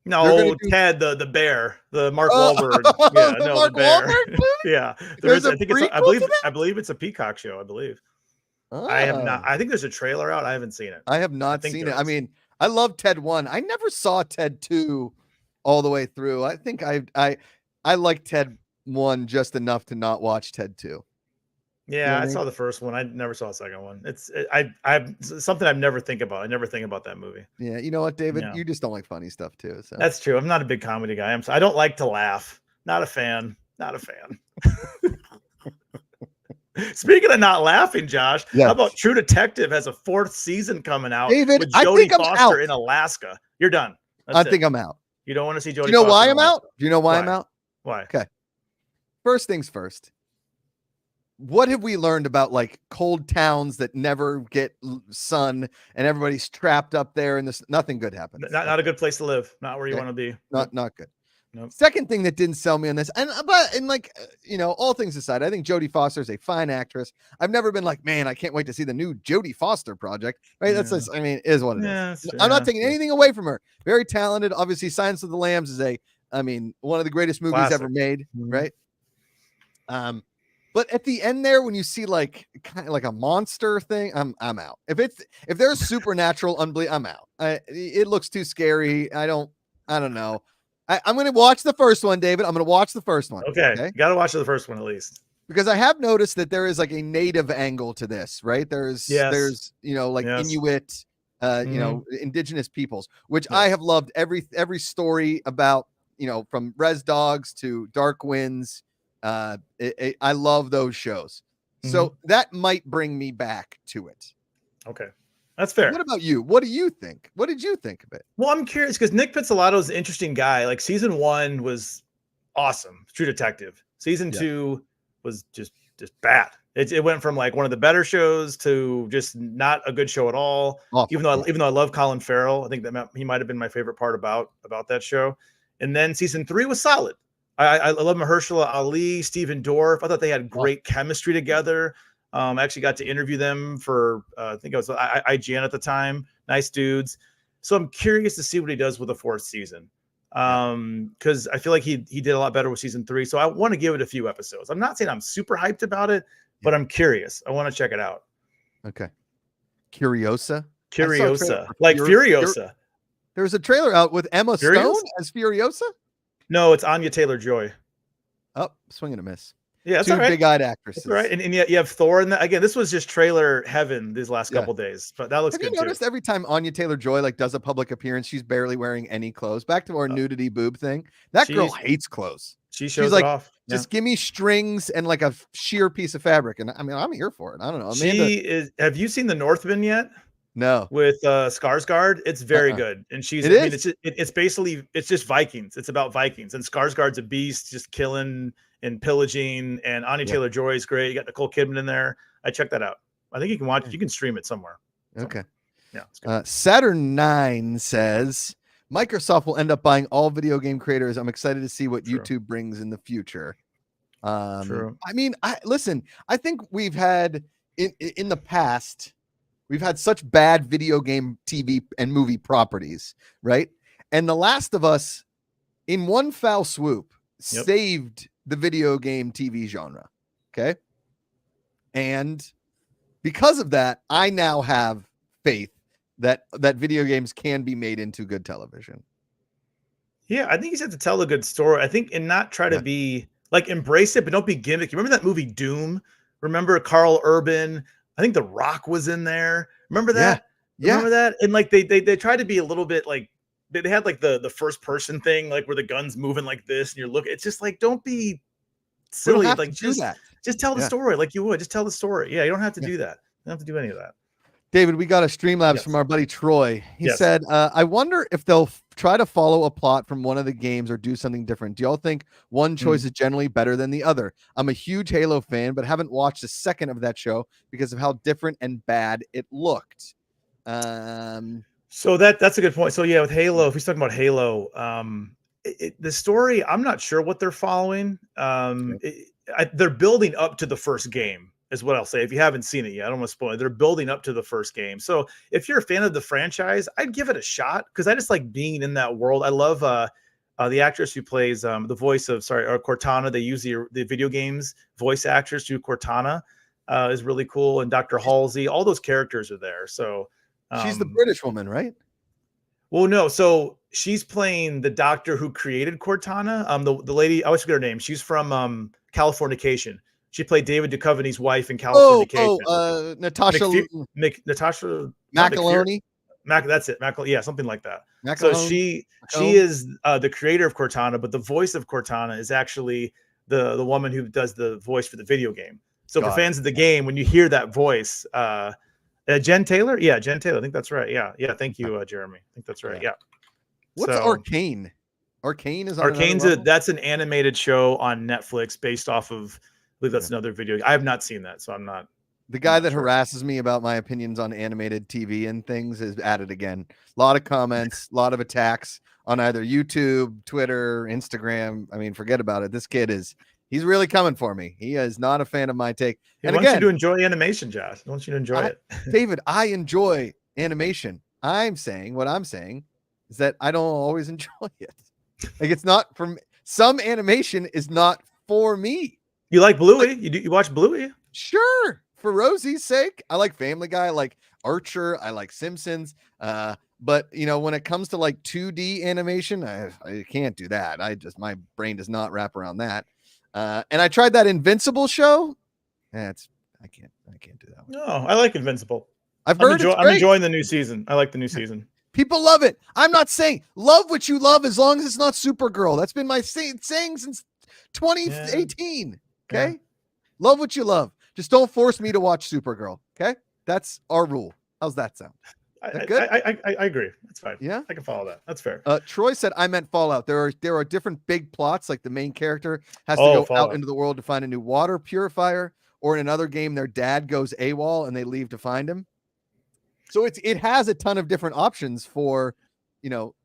No, Ted, the bear, the Mark Wahlberg. Yeah, no, Mark the bear. Wahlberg Yeah, I believe it's a Peacock show. I believe. I have not. I think there's a trailer out. I haven't seen it. I have not seen it. I mean, I love TED 1. I never saw TED 2 all the way through. I think I like TED 1 just enough to not watch TED 2. Yeah, I saw the first one. I never saw the second one. It's something I've never think about. I never think about that movie. Yeah, you know what, David? You just don't like funny stuff too. So that's true. I'm not a big comedy guy. I don't like to laugh. Not a fan. Speaking of not laughing, Josh, Yeah. how about True Detective has a 4th season coming out David, with I Jodie think I'm Foster out. in Alaska? You're done. I think I'm out. You don't want to see Jodie Do you know Foster why in I'm Alaska. out? Do you know why I'm out? Why? Okay. First things first. What have we learned about like cold towns that never get sun and everybody's trapped up there and this nothing good happens? Not a good place to live. Not where you want to be. Not good. Nope. Second thing that didn't sell me on this, and all things aside, I think Jodie Foster is a fine actress. I've never been like, man, I can't wait to see the new Jodie Foster project. Right? That's just, it is what it is. I'm not taking anything away from her. Very talented. Obviously, Silence of the Lambs is one of the greatest movies Classic. ever made. Right. But at the end there, when you see like kind of like a monster thing, I'm out. If there's supernatural I'm out. It looks too scary. I don't know. I'm going to watch the first one, David. I'm going to watch the first one. Okay. You got to watch the first one at least. Because I have noticed that there is like a native angle to this, right? There's Inuit, indigenous peoples, which I have loved every story about, from Res Dogs to Dark Winds. I love those shows. So that might bring me back to it. Okay. That's fair. What about you? What do you think? What did you think of it? Well, I'm curious because Nick Pizzolatto is an interesting guy. Like season 1 was awesome. True Detective. Season 2 was just bad. It went from like one of the better shows to just not a good show at all. Awful. Even though I love Colin Farrell, I think that he might have been my favorite part about that show. And then season 3 was solid. I love Mahershala Ali, Stephen Dorff. I thought they had great chemistry together. I actually got to interview them for, I think it was IGN at the time. Nice dudes. So I'm curious to see what he does with the 4th season. Because I feel like he did a lot better with season 3. So I want to give it a few episodes. I'm not saying I'm super hyped about it, but I'm curious. I want to check it out. Okay. Curiosa? Like Furiosa. There's a trailer out with Emma Stone as Furiosa? No, it's Anya Taylor-Joy. Oh, swing and a miss. Yeah, that's 2 all right. big-eyed actresses. That's right. And yet you have Thor in that. Again, this was just trailer heaven these last couple days, but that looks good too. Have you noticed every time Anya Taylor-Joy does a public appearance, she's barely wearing any clothes? Back to our nudity boob thing. That girl hates clothes. She's like, off. Just give me strings and like a sheer piece of fabric. And I'm here for it. I don't know. Amanda, have you seen The Northman yet? No. With Skarsgård, it's very good. And it's basically just Vikings. It's about Vikings, and Skarsgård's a beast, just killing and pillaging. And Anya Taylor-Joy is great. You got Nicole Kidman in there. I checked that out. I think you can watch it. You can stream it somewhere. Okay. Yeah. Saturn 9 says Microsoft will end up buying all video game creators. I'm excited to see what YouTube brings in the future. True. I mean, I think we've had in the past, we've had such bad video game, TV, and movie properties, right? And The Last of Us, in one foul swoop, saved the video game TV genre. Okay. And because of that, I now have faith that video games can be made into good television. Yeah, I think you just have to tell a good story. I think, and not try to be like, embrace it, but don't be gimmicky. Remember that movie Doom? Remember Carl Urban? I think The Rock was in there. Remember that? Yeah. Remember that? And like they tried to be a little bit like, they had like the first person thing, like where the gun's moving like this and you're looking. It's just like, don't be silly. Like just tell the story like you would. Just tell the story. Yeah, you don't have to do that. You don't have to do any of that. David, we got a Streamlabs from our buddy Troy. He said, I wonder if they'll try to follow a plot from one of the games or do something different. Do y'all think one choice is generally better than the other? I'm a huge Halo fan, but haven't watched a second of that show because of how different and bad it looked. So that's a good point. So yeah, with Halo, if we're talking about Halo, the story, I'm not sure what they're following. They're building up to the first game, is what I'll say. If you haven't seen it yet, I don't want to spoil it. They're building up to the first game. So if you're a fan of the franchise, I'd give it a shot because I just like being in that world. I love the actress who plays the voice of Cortana. They use the video games voice actress to Cortana is really cool, and Dr. Halsey. All those characters are there. So she's the British woman, right? Well, no. So she's playing the doctor who created Cortana. The lady, I always forget her name. She's from Californication. She played David Duchovny's wife in Californication. Natasha Macoloni. That's it. Yeah, something like that. So she is the creator of Cortana, but the voice of Cortana is actually the woman who does the voice for the video game. So for fans of the game, when you hear that voice, Jen Taylor, Jen Taylor, I think that's right. Yeah. Thank you, Jeremy. I think that's right. Yeah. What's Arcane? Arcane is on Arcane's that's an animated show on Netflix based off of, I believe that's another video. I have not seen that, so I'm not. The guy that harasses me about my opinions on animated TV and things is at it again. A lot of comments, a lot of attacks on either YouTube, Twitter, Instagram. I mean, forget about it. This kid he's really coming for me. He is not a fan of my take. He wants you to enjoy animation, Josh. He wants you to enjoy it. David, I enjoy animation. What I'm saying is that I don't always enjoy it. Like, it's not from some animation is not for me. You like Bluey? You watch Bluey? Sure. For Rosie's sake. I like Family Guy. I like Archer. I like Simpsons. But when it comes to like 2D animation, I can't do that. My brain does not wrap around that. And I tried that Invincible show. I can't do that one. No, I like Invincible. I'm enjoying the new season. I like the new season. People love it. I'm not saying love what you love as long as it's not Supergirl. That's been my saying since 2018. Okay. Yeah. Love what you love. Just don't force me to watch Supergirl. Okay. That's our rule. How's that sound? I agree. That's fine. Yeah. I can follow that. That's fair. Troy said I meant Fallout. There are different big plots. Like the main character has to go out into the world to find a new water purifier, or in another game, their dad goes AWOL and they leave to find him. So it has a ton of different options for,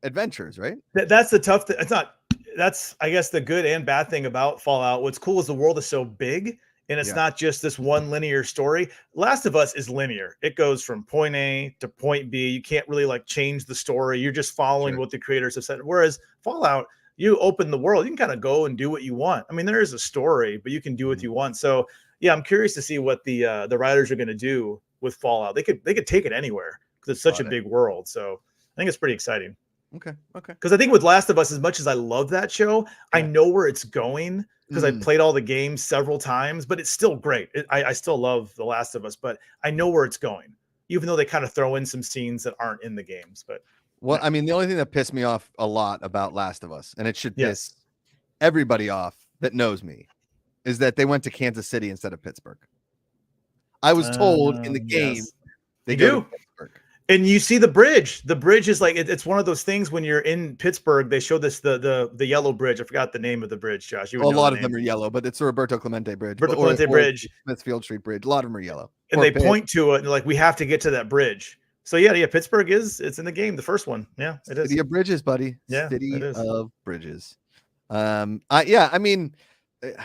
adventures, right? That's the tough thing. That's I guess the good and bad thing about Fallout. What's cool is the world is so big and it's not just this one linear story. Last of Us is linear. It goes from point A to point B. You can't really like change the story. You're just following what the creators have said. Whereas Fallout, you open the world, you can kind of go and do what you want. I mean, there is a story, but you can do what you want. So yeah, I'm curious to see what the writers are going to do with Fallout. They could take it anywhere because it's such a big world. So I think it's pretty exciting. Okay. Because I think with Last of Us, as much as I love that show, I know where it's going because I played all the games several times, but it's still great. I still love The Last of Us, but I know where it's going, even though they kind of throw in some scenes that aren't in the games. But I mean, the only thing that pissed me off a lot about Last of Us, and it should piss everybody off that knows me, is that they went to Kansas City instead of Pittsburgh. I was told in the game they go to Pittsburgh. And you see the bridge. The bridge is like it's one of those things when you're in Pittsburgh. They show this the yellow bridge. I forgot the name of the bridge, Josh. A lot of them are yellow, but it's the Roberto Clemente Bridge. Bridge, Smithfield Street Bridge. A lot of them are yellow. And they point to it and they're like, we have to get to that bridge. So yeah, Pittsburgh it's in the game, the first one. Yeah, it is. City of Bridges, buddy. Yeah, City of Bridges. I mean,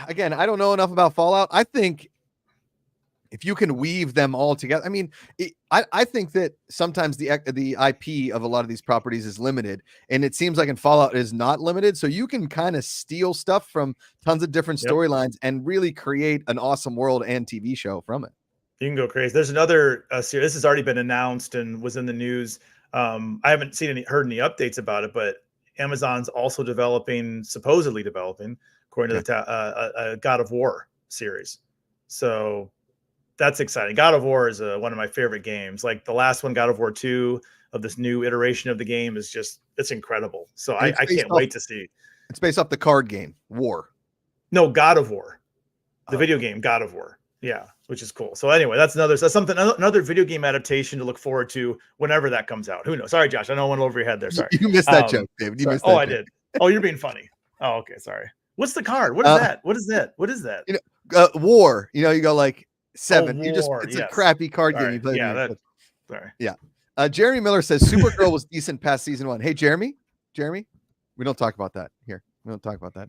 again, I don't know enough about Fallout. I think if you can weave them all together, I mean, I think that sometimes the IP of a lot of these properties is limited, and it seems like in Fallout it is not limited. So you can kind of steal stuff from tons of different storylines and really create an awesome world and TV show from it. You can go crazy. There's another series. This has already been announced and was in the news. I haven't heard any updates about it, but Amazon's also supposedly developing, according to the God of War series. So that's exciting. God of War is one of my favorite games. Like the last one, God of War 2 of this new iteration of the game is it's incredible. So I can't wait to see. It's based off the card game War. No, God of War, the video game God of War. Yeah, which is cool. So anyway, that's another video game adaptation to look forward to whenever that comes out. Who knows? Sorry, Josh, I know I went over your head there. Sorry, you missed that joke, David. You missed that I did. Oh, you're being funny. Oh, okay, sorry. What's the card? What is that? What is that? What is that? War. You go like 7. It's a crappy card game. You play. Sorry. Yeah. Jeremy Miller says Supergirl was decent past season 1. Hey, Jeremy, we don't talk about that here. We don't talk about that.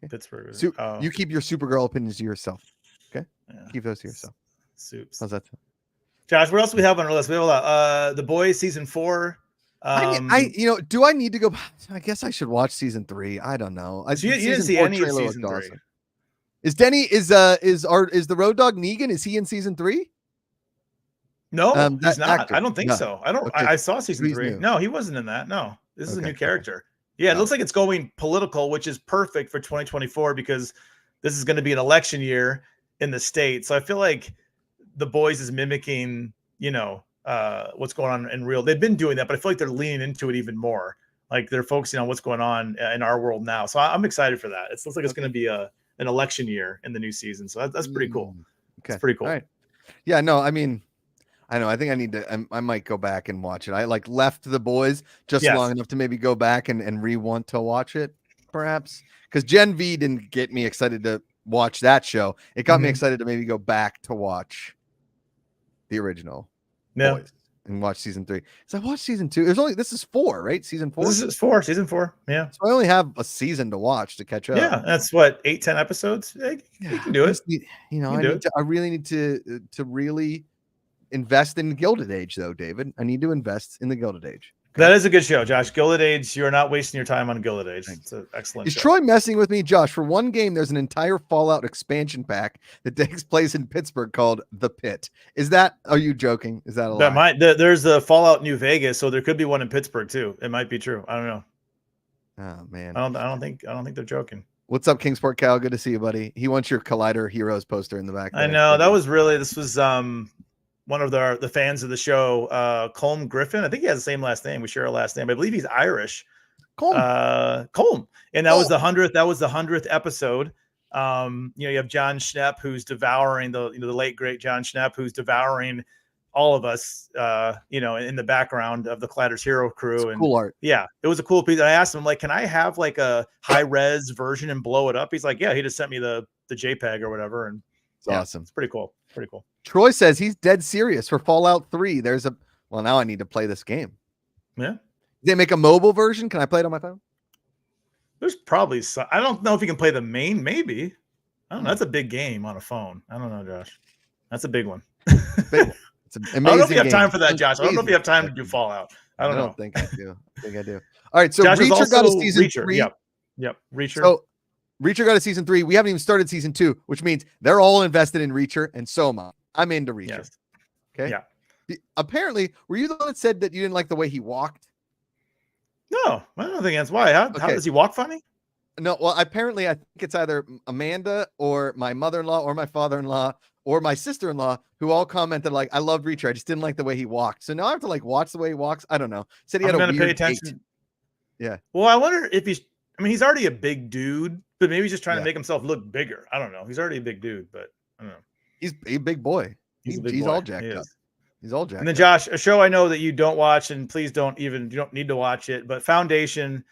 Pittsburgh. You keep your Supergirl opinions to yourself. Okay. Yeah. Keep those to yourself. Soups. How's that sound? Josh, what else do we have on our list? We have The Boys season 4. Do I need to go? I guess I should watch season 3. I don't know. You didn't see any of season 3. Awesome. Is the Road Dog Negan? Is he in season 3? No, he's not. Actor. I don't think so. I saw season 3. New. No, he wasn't in that. No, this is a new character. Yeah, it looks like it's going political, which is perfect for 2024 because this is going to be an election year in the state. So I feel like The Boys is mimicking, what's going on in real. They've been doing that, but I feel like they're leaning into it even more. Like they're focusing on what's going on in our world now. So I'm excited for that. It looks like it's going to be a an election year in the new season. So that's pretty cool. Okay. It's pretty cool. All right. Yeah, no, I mean, I know. I think I need to. I might go back and watch it. I like left The Boys just long enough to maybe go back and re-want to watch it, perhaps. Because Gen V didn't get me excited to watch that show. It got me excited to maybe go back to watch the original Boys and watch season 3. So I watched season 2. This is 4, right? Season 4. This is 4. Season 4. Yeah. So I only have a season to watch to catch up. Yeah, that's what 8-10 episodes. You can do it. I really need to really invest in Gilded Age, though, David. I need to invest in the Gilded Age. Okay? That is a good show, Josh. Gilded Age. You are not wasting your time on Gilded Age. It's an excellent show. Is Troy messing with me, Josh? For one game, there's an entire Fallout expansion pack that takes place in Pittsburgh called The Pit. Are you joking? Is that a lie? There's the Fallout New Vegas, so there could be one in Pittsburgh too. It might be true. I don't know. Oh man. I don't think they're joking. What's up, Kingsport Cal? Good to see you, buddy. He wants your Collider Heroes poster in the back. I know this was one of the fans of the show, Colm Griffin. I think he has the same last name. We share a last name. I believe he's Irish. Colm. And that was the 100th. That was the 100th episode. You have John Schnepp, who's devouring the late great John Schnepp, who's devouring all of us, in the background of the Cladders Hero crew. And cool art. Yeah, it was a cool piece. And I asked him, like, can I have like a high res version and blow it up? He's like, yeah. He just sent me the JPEG or whatever. And it's awesome. It's pretty cool. Pretty cool. Troy says he's dead serious for Fallout 3. Now I need to play this game. Yeah. Did they make a mobile version? Can I play it on my phone? There's probably some. I don't know if you can play the main. Maybe. I don't know. That's a big game on a phone. I don't know, Josh. That's a big one. It's an amazing. I don't know if you have time for that, Josh. I don't know if you have time to do Fallout. I don't think I do. I think I do. All right. So Josh Reacher got a season 3. Yep. Reacher. So Reacher got a season 3. We haven't even started season 2, which means they're all invested in Reacher, and so am I. I'm into Reacher. Yes. Okay. Yeah. Apparently, were you the one that said that you didn't like the way he walked? No, I don't think that's why. How does he walk funny? No, well, apparently I think it's either Amanda or my mother-in-law or my father-in-law or my sister-in-law who all commented like, I loved Reacher. I just didn't like the way he walked. So now I have to like watch the way he walks. I don't know. Said he had a weird pay attention. gait. Yeah. Well, I wonder if he's already a big dude, but maybe he's just trying to make himself look bigger. I don't know. He's already a big dude, but I don't know. He's a big boy. He's all jacked up. He's all jacked. And then Josh, a show I know that you don't watch, and please you don't need to watch it, but Foundation,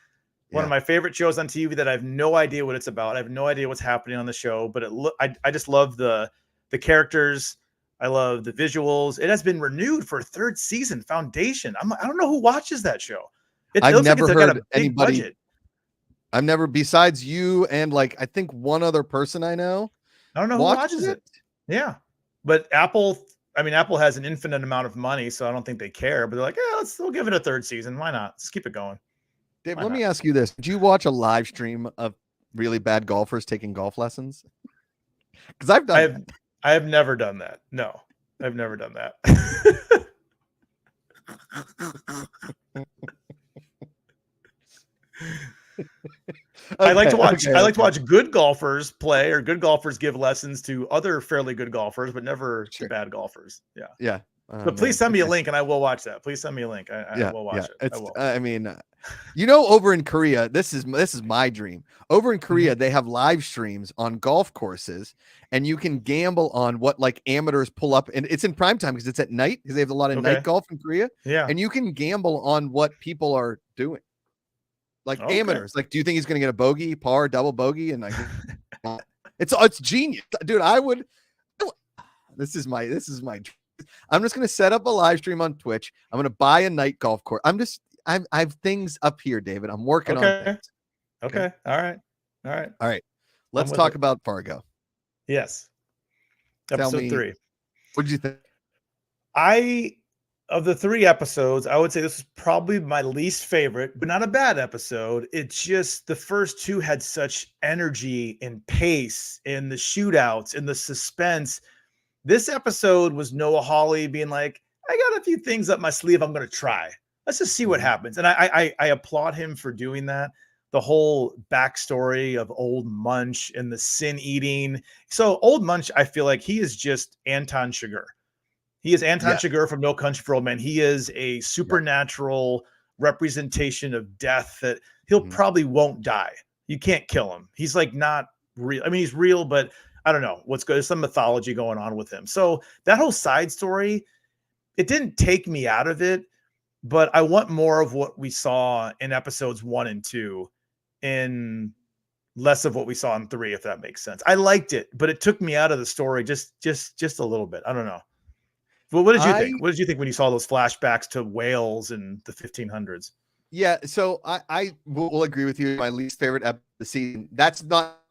one of my favorite shows on TV that I have no idea what it's about. I have no idea what's happening on the show, but I just love the characters. I love the visuals. It has been renewed for a 3rd season. Foundation. I don't know who watches that show. I've never heard anybody. Budget. I've never, besides you and like I think one other person I know. I don't know who watches it. Yeah, but Apple has an infinite amount of money, so I don't think they care. But they're like, yeah, we'll give it a 3rd season. Why not? Let's keep it going. Dave, let me ask you this: did you watch a live stream of really bad golfers taking golf lessons? Because I have never done that. No, I've never done that. I like to watch good golfers play or good golfers give lessons to other fairly good golfers, but never to bad golfers. Yeah. Yeah. But please send me a link and I will watch that. Please send me a link. I will watch it. I will. I mean, over in Korea, this is my dream. Over in Korea, they have live streams on golf courses, and you can gamble on what like amateurs pull up, and it's in prime time because it's at night because they have a lot of night golf in Korea. Yeah, and you can gamble on what people are doing, like amateurs. Like, do you think he's going to get a bogey, par, double bogey, and like, it's genius, dude. This is my dream. I'm just going to set up a live stream on Twitch. I'm going to buy a night golf course. I have things up here, David. I'm working on things. Okay. All right. Let's talk about Fargo. Yes. Episode 3. What did you think? Of the 3 episodes, I would say this is probably my least favorite, but not a bad episode. It's just the first 2 had such energy and pace and the shootouts and the suspense. This episode was Noah Hawley being like, I got a few things up my sleeve I'm going to try. Let's just see what happens. And I applaud him for doing that. The whole backstory of Old Munch and the sin eating. So Old Munch, I feel like he is just Anton Chigurh. He is Anton Chigurh from No Country for Old Men. He is a supernatural representation of death that he'll probably won't die. You can't kill him. He's like not real. I mean, he's real, but I don't know what's good. There's some mythology going on with him. So that whole side story, it didn't take me out of it, but I want more of what we saw in episodes 1 and 2 in less of what we saw in 3, if that makes sense. I liked it, but it took me out of the story just a little bit. I don't know. Well, what did you think? What did you think when you saw those flashbacks to Wales in the 1500s? Yeah, so I will agree with you. My least favorite episode of the season. That's not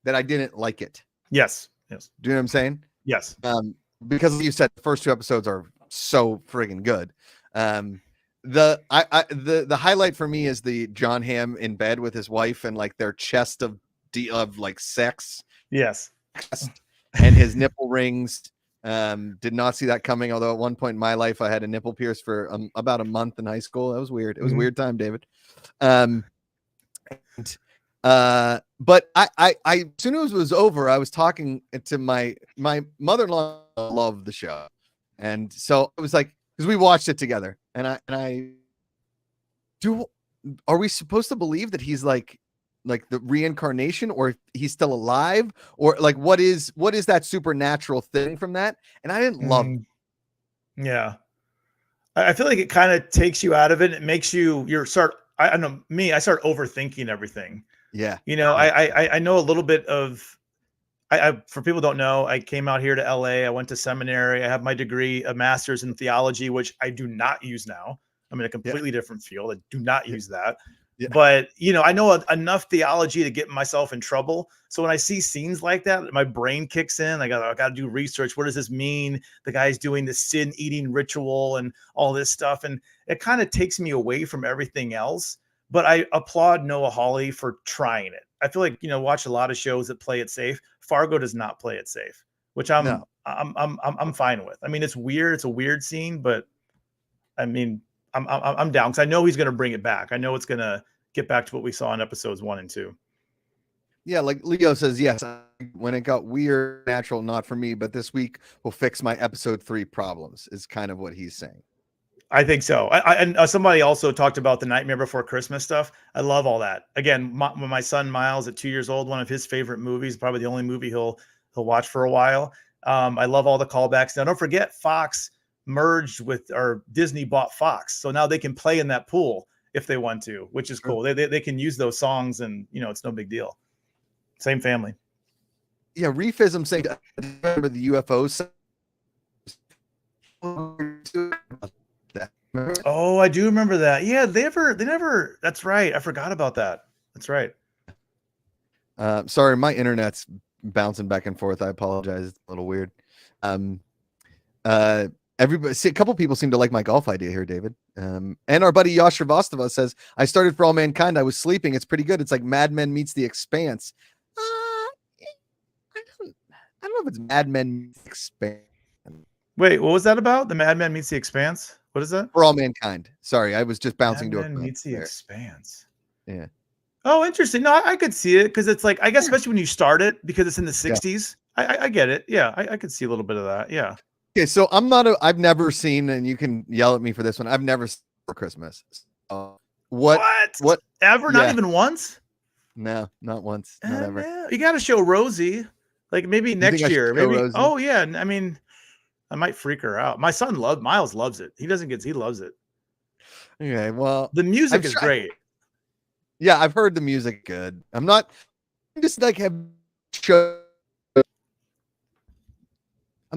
that I didn't like it. Yes. Do you know what I'm saying? Yes. Because you said the first 2 episodes are so friggin' good. The highlight for me is the John Hamm in bed with his wife and like their chest of like sex. Yes. And his nipple rings. Did not see that coming. Although at one point in my life, I had a nipple pierce for about a month in high school. That was weird. It was a weird time, David. But I as soon as it was over, I was talking to my mother-in-law. Loved the show, and so it was like, because we watched it together, and are we supposed to believe that he's like the reincarnation, or he's still alive, or like what is that supernatural thing from that? And I didn't love it. Yeah, I feel like it kind of takes you out of it. It makes you I know me, I start overthinking everything. Yeah, I know a little bit of. For people who don't know, I came out here to LA. I went to seminary. I have my degree, a master's in theology, which I do not use now. I'm in a completely different field. I do not use that. Yeah. But, I know enough theology to get myself in trouble. So when I see scenes like that, my brain kicks in. I got to do research. What does this mean? The guy's doing the sin eating ritual and all this stuff. And it kind of takes me away from everything else. But I applaud Noah Hawley for trying it. I feel like, watch a lot of shows that play it safe. Fargo does not play it safe, which I'm fine with. I mean, it's weird. It's a weird scene, but I mean, I'm down because I know he's going to bring it back. I know it's going to get back to what we saw in episodes 1 and 2. Yeah, like Leo says, yes, when it got weird, natural, not for me, but this week will fix my episode 3 problems, is kind of what he's saying. I think so. And somebody also talked about the Nightmare Before Christmas stuff. I love all that. Again, when my son Miles at 2 years old, one of his favorite movies, probably the only movie he'll watch for a while. I love all the callbacks. Now, don't forget, Fox merged with, or Disney bought Fox, so now they can play in that pool if they want to, which is cool. They can use those songs, and it's no big deal. Same family. Yeah, Reeves, I'm saying, remember the UFOs. Oh, I do remember that. Yeah, they never. That's right. I forgot about that. That's right. Sorry, my internet's bouncing back and forth. I apologize. It's a little weird. Everybody, a couple people seem to like my golf idea here, David. And our buddy Yash Srivastava says, I started For All Mankind. I was sleeping. It's pretty good. It's like Mad Men meets The Expanse. I don't know if it's Mad Men meets The Expanse. Wait, what was that about? The Mad Men meets The Expanse? What is that? For All Mankind. Sorry, I was just bouncing to Mad Men meets The Expanse. Yeah. Oh, interesting. No, I could see it because it's like, I guess, especially when you start it, because it's in the 60s. Yeah. I get it. Yeah, I could see a little bit of that. Yeah. Okay, so I've never seen, and you can yell at me for this one, I've never seen For Christmas. What? Ever? Yeah. Not even once? No, not once. Not ever. Man. You got to show Rosie. Like maybe next year. Maybe. Rosie? Oh, yeah. I mean, I might freak her out. My son Miles loves it. He loves it. Okay, well, the music is great. Yeah, I've heard the music good. I'm just like I'm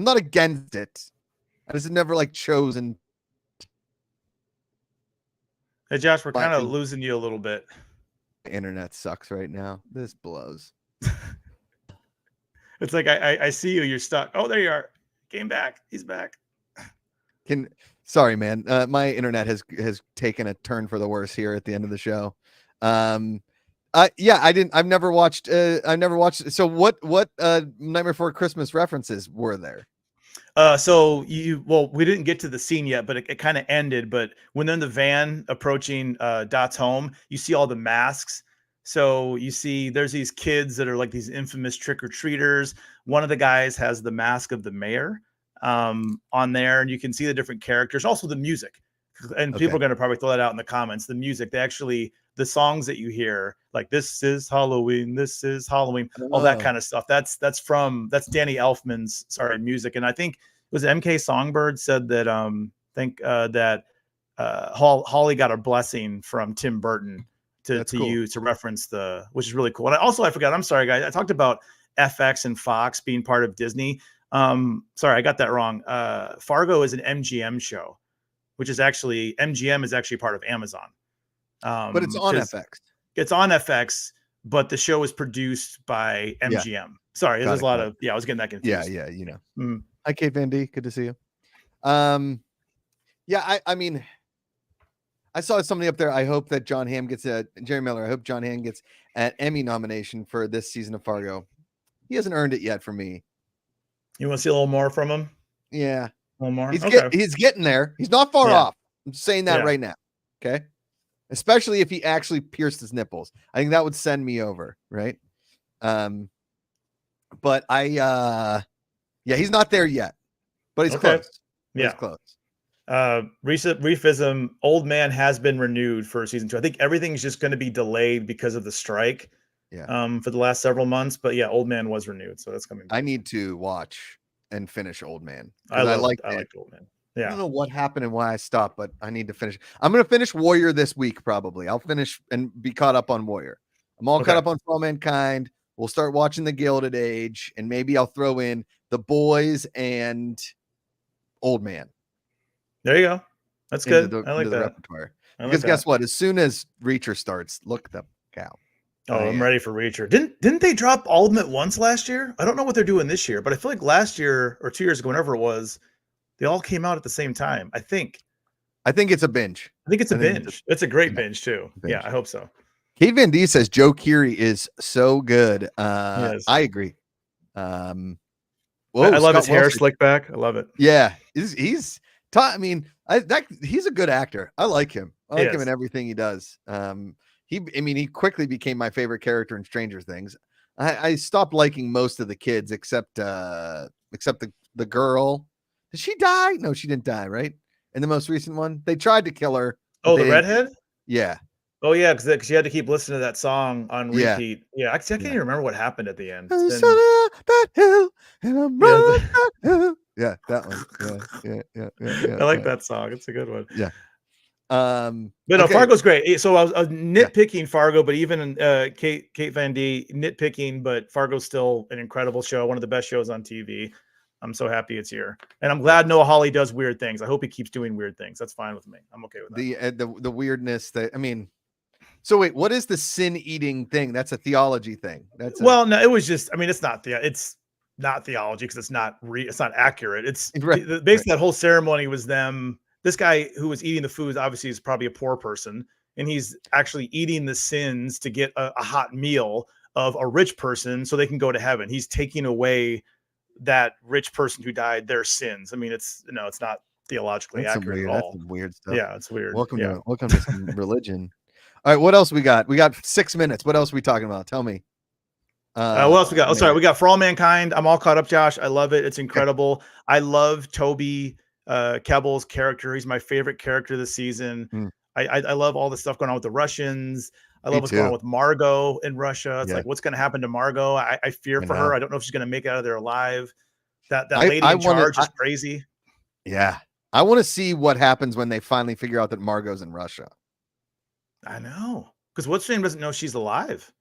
not against it. I just never like chosen. Hey Josh, we're kind of losing you a little bit. Internet sucks right now. This blows. It's like I see you. You're stuck. Oh, there you are. Came back. He's back. Sorry, man. My internet has taken a turn for the worse here at the end of the show. Yeah, I've never watched. So what Nightmare Before Christmas references were there? So we didn't get to the scene yet, but it kind of ended. But when they're in the van approaching Dot's home, you see all the masks. So you see there's these kids that are like these infamous trick-or-treaters. One of the guys has the mask of the mayor on there, and you can see the different characters. Also the music. And people are going to probably throw that out in the comments. The music, the songs that you hear, like this is Halloween, all that kind of stuff. That's Danny Elfman's music. And I think it was MK Songbird said that Holly got a blessing from Tim Burton to use to reference which is really cool. And I forgot, I'm sorry guys, I talked about FX and Fox being part of Disney. Sorry, I got that wrong. Fargo is an MGM show, which is actually MGM is actually part of Amazon. But it's on FX. It's on FX, but the show is produced by MGM. Yeah. Sorry, there's a lot of I was getting that confused. Yeah, you know. Mm. Hi, Kate Van D. Good to see you. I mean, I saw somebody up there. I hope that Jerry Miller. I hope John Hamm gets an Emmy nomination for this season of Fargo. He hasn't earned it yet for me. You want to see a little more from him? Yeah. A little more? He's getting there. He's not far off. I'm saying that right now. Okay. Especially if he actually pierced his nipples. I think that would send me over. Right. But he's not there yet. But he's close. He's close. Reefism, Old Man has been renewed for season 2. I think everything's just going to be delayed because of the strike. Yeah. For the last several months, but Old Man was renewed, so that's coming back. I need to watch and finish Old Man. I liked Old Man. Yeah. I don't know what happened and why I stopped, but I need to finish. I'm going to finish Warrior this week, probably. I'll finish and be caught up on Warrior. I'm all caught up on For All Mankind. We'll start watching The Gilded Age, and maybe I'll throw in The Boys and Old Man. There you go. That's good. I like that. Repertoire. Because guess what? As soon as Reacher starts, look the cow. Oh, I'm ready for Reacher. Didn't they drop all of them at once last year? I don't know what they're doing this year, but I feel like last year or 2 years ago, whenever it was, they all came out at the same time. I think it's a binge. I think it's a binge. It's a great binge too. Yeah, I hope so. Kate Van D says Joe Keery is so good. I agree. I love his hair slicked back. I love it. Yeah, he's a good actor. I like him. I like him in everything he does. He quickly became my favorite character in Stranger Things. I stopped liking most of the kids except the girl. Did she die? No, she didn't die, right? In the most recent one, they tried to kill her. Oh, the redhead? Yeah. Oh, yeah, because she had to keep listening to that song on repeat. Yeah, I can't even remember what happened at the end. Yeah, that one. Yeah. I like that song. It's a good one. Yeah. But no, Fargo's great. So I was nitpicking Fargo, but even Kate Van D nitpicking, but Fargo's still an incredible show, one of the best shows on TV. I'm so happy it's here, and I'm glad Noah Hawley does weird things. I hope he keeps doing weird things. That's fine with me. I'm okay with that. The weirdness that So wait, what is the sin eating thing? That's a theology thing. No, it was just. It's not theology because it's not accurate. It's basically that whole ceremony was them. This guy who was eating the foods obviously is probably a poor person, and he's actually eating the sins to get a hot meal of a rich person so they can go to heaven. He's taking away that rich person who died their sins. It's not theologically accurate at all. That's weird stuff. Yeah, it's weird. Welcome to some religion. All right, what else we got? We got 6 minutes. What else are we talking about? Tell me. What else we got? We got For All Mankind. I'm all caught up, Josh. I love it. It's incredible. I love Toby Kebbell's character. He's my favorite character this season. I love all the stuff going on with the Russians. I love what's going on with Margot in Russia. It's like, what's going to happen to Margot? I fear for her. I don't know if she's going to make it out of there alive. That lady in charge is crazy. Yeah. I want to see what happens when they finally figure out that Margot's in Russia. I know. Because what's her name doesn't know she's alive.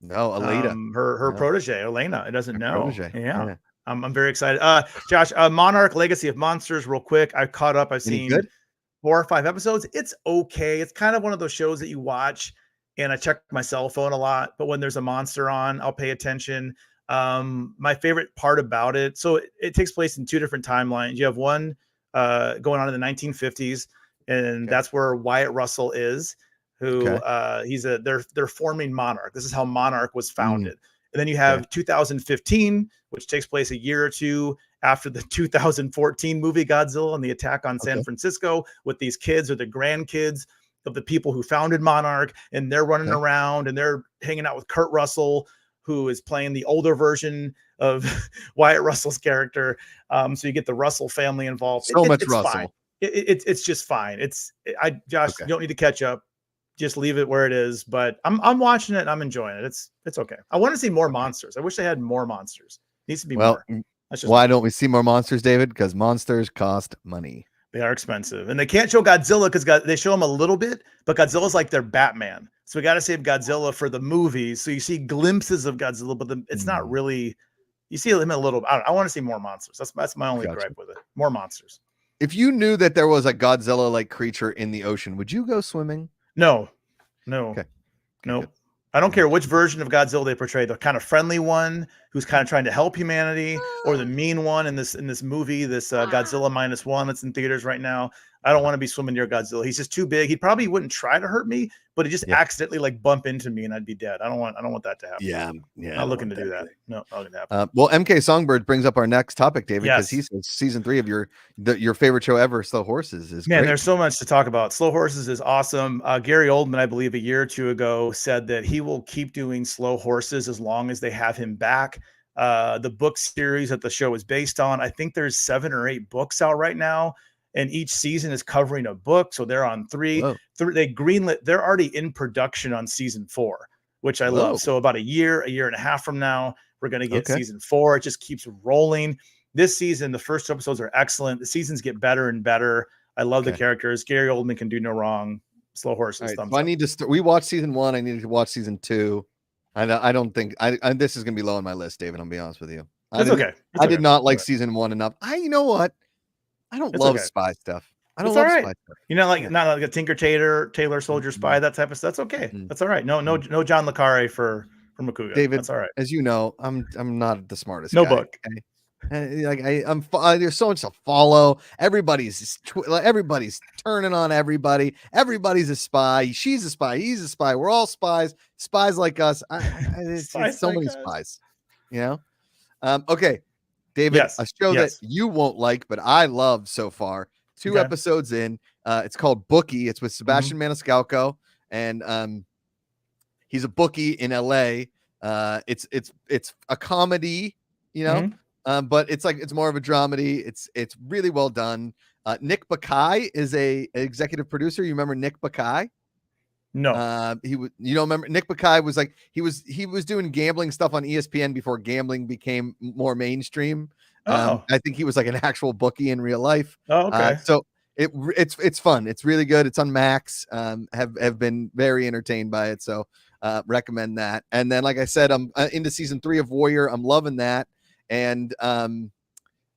No, Elena. Her protege, Elena. It doesn't know. Protege. Yeah. I'm very excited. Josh, Monarch Legacy of Monsters, real quick. I caught up. I've seen 4 or 5 episodes. It's okay. It's kind of one of those shows that you watch, and I check my cell phone a lot, but when there's a monster on, I'll pay attention. My favorite part about it, so it takes place in 2 different timelines. You have one going on in the 1950s, and that's where Wyatt Russell is, who they're forming Monarch. This is how Monarch was founded. And then you have 2015, which takes place a year or 2 after the 2014 movie Godzilla and the attack on San Francisco, with these kids or the grandkids of the people who founded Monarch, and they're running around and they're hanging out with Kurt Russell, who is playing the older version of Wyatt Russell's character. So you get the Russell family involved. It's Russell. Fine. It's just fine. Josh, you don't need to catch up. just leave it where it is. But I'm watching it and I'm enjoying it. It's okay. I want to see more monsters. I wish they had more monsters. Needs to be more. Why don't we see more monsters, David? Because monsters cost money. They are expensive, and they can't show Godzilla because they show him a little bit, but Godzilla's like their Batman. So we got to save Godzilla for the movies. So you see glimpses of Godzilla, but it's not really. You see him a little. I want to see more monsters. That's my only gripe with it. More monsters. If you knew that there was a Godzilla-like creature in the ocean, would you go swimming? No. Okay. No. I don't care which version of Godzilla they portray, the kind of friendly one who's kind of trying to help humanity, or the mean one in this movie, this Godzilla -1 that's in theaters right now. I don't want to be swimming near Godzilla. He's just too big. He probably wouldn't try to hurt me, but he just accidentally like bump into me and I'd be dead. I don't want that to happen. Yeah. Not looking to do that. No, not gonna happen. Well, MK Songbird brings up our next topic, David, because he says season 3 of your favorite show ever, Slow Horses, is great. There's so much to talk about. Slow Horses is awesome. Gary Oldman, I believe a year or two ago, said that he will keep doing Slow Horses as long as they have him back. The book series that the show is based on, I think there's 7 or 8 books out right now, and each season is covering a book. So they're on 3. They greenlit. They're already in production on season 4, which I love. So about a year and a half from now, we're going to get season 4. It just keeps rolling. This season, the first 2 episodes are excellent. The seasons get better and better. I love the characters. Gary Oldman can do no wrong. Slow Horses. Right, so I need to we watched season 1. I need to watch season 2. I don't think this is going to be low on my list, David. I'll be honest with you. It's okay. I did not like season 1 enough. You know what? I don't love spy stuff. I don't love spy stuff. You know, not like a Tinker Tailor Soldier Spy, that type of stuff. That's okay. That's all right. No John le Carre for Macuga. David, that's all right. As you know, I'm not the smartest. No guy, book. Okay? There's so much to follow. Everybody's turning on everybody. Everybody's a spy. She's a spy. He's a spy. We're all spies. Spies like us. It's so many spies. You know. Okay, David. A show that you won't like, but I love so far. 2 episodes in. It's called Bookie. It's with Sebastian Maniscalco, and he's a bookie in LA. It's a comedy, you know. But it's more of a dramedy. It's really well done. Nick Bakay is a executive producer. You remember Nick Bakay? No. You don't remember Nick Bakay was like he was doing gambling stuff on ESPN before gambling became more mainstream. I think he was like an actual bookie in real life. Oh, okay. So it's fun. It's really good. It's on Max. Have been very entertained by it. So recommend that. And then, like I said, I'm into season 3 of Warrior. I'm loving that. And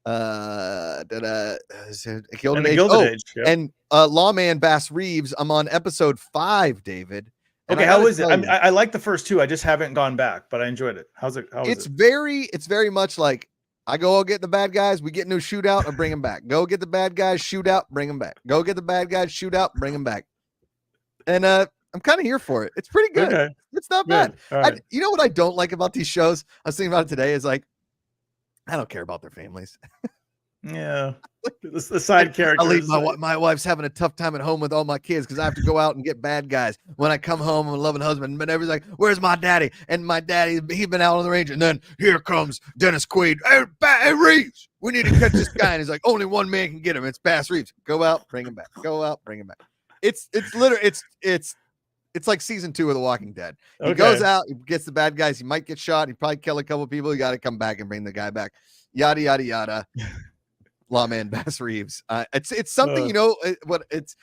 Gilded Age. And Lawman Bass Reeves. I'm on episode 5, David. Okay, how is it? I like the first 2. I just haven't gone back, but I enjoyed it. How's it? It's very much like I go get the bad guys, we get into a shootout, and bring them back. Go get the bad guys, shoot out, bring them back. Go get the bad guys, shoot out, bring them back. And I'm kind of here for it. It's pretty good. Okay. It's not bad. Right. You know what I don't like about these shows? I was thinking about it today. Is like I don't care about their families. Yeah, the side characters. I'll leave my wife's having a tough time at home with all my kids because I have to go out and get bad guys. When I come home, I'm a loving husband. But everybody's like, "Where's my daddy?" And my daddy, he's been out on the range. And then here comes Dennis Quaid. Hey, Reeves, we need to catch this guy. And he's like, "Only one man can get him. It's Bass Reeves. Go out, bring him back. Go out, bring him back." It's literally it's like season 2 of The Walking Dead. He goes out, he gets the bad guys. He might get shot. He probably kill a couple people. You got to come back and bring the guy back. Yada yada yada. Lawman Bass Reeves. It's something, you know. It's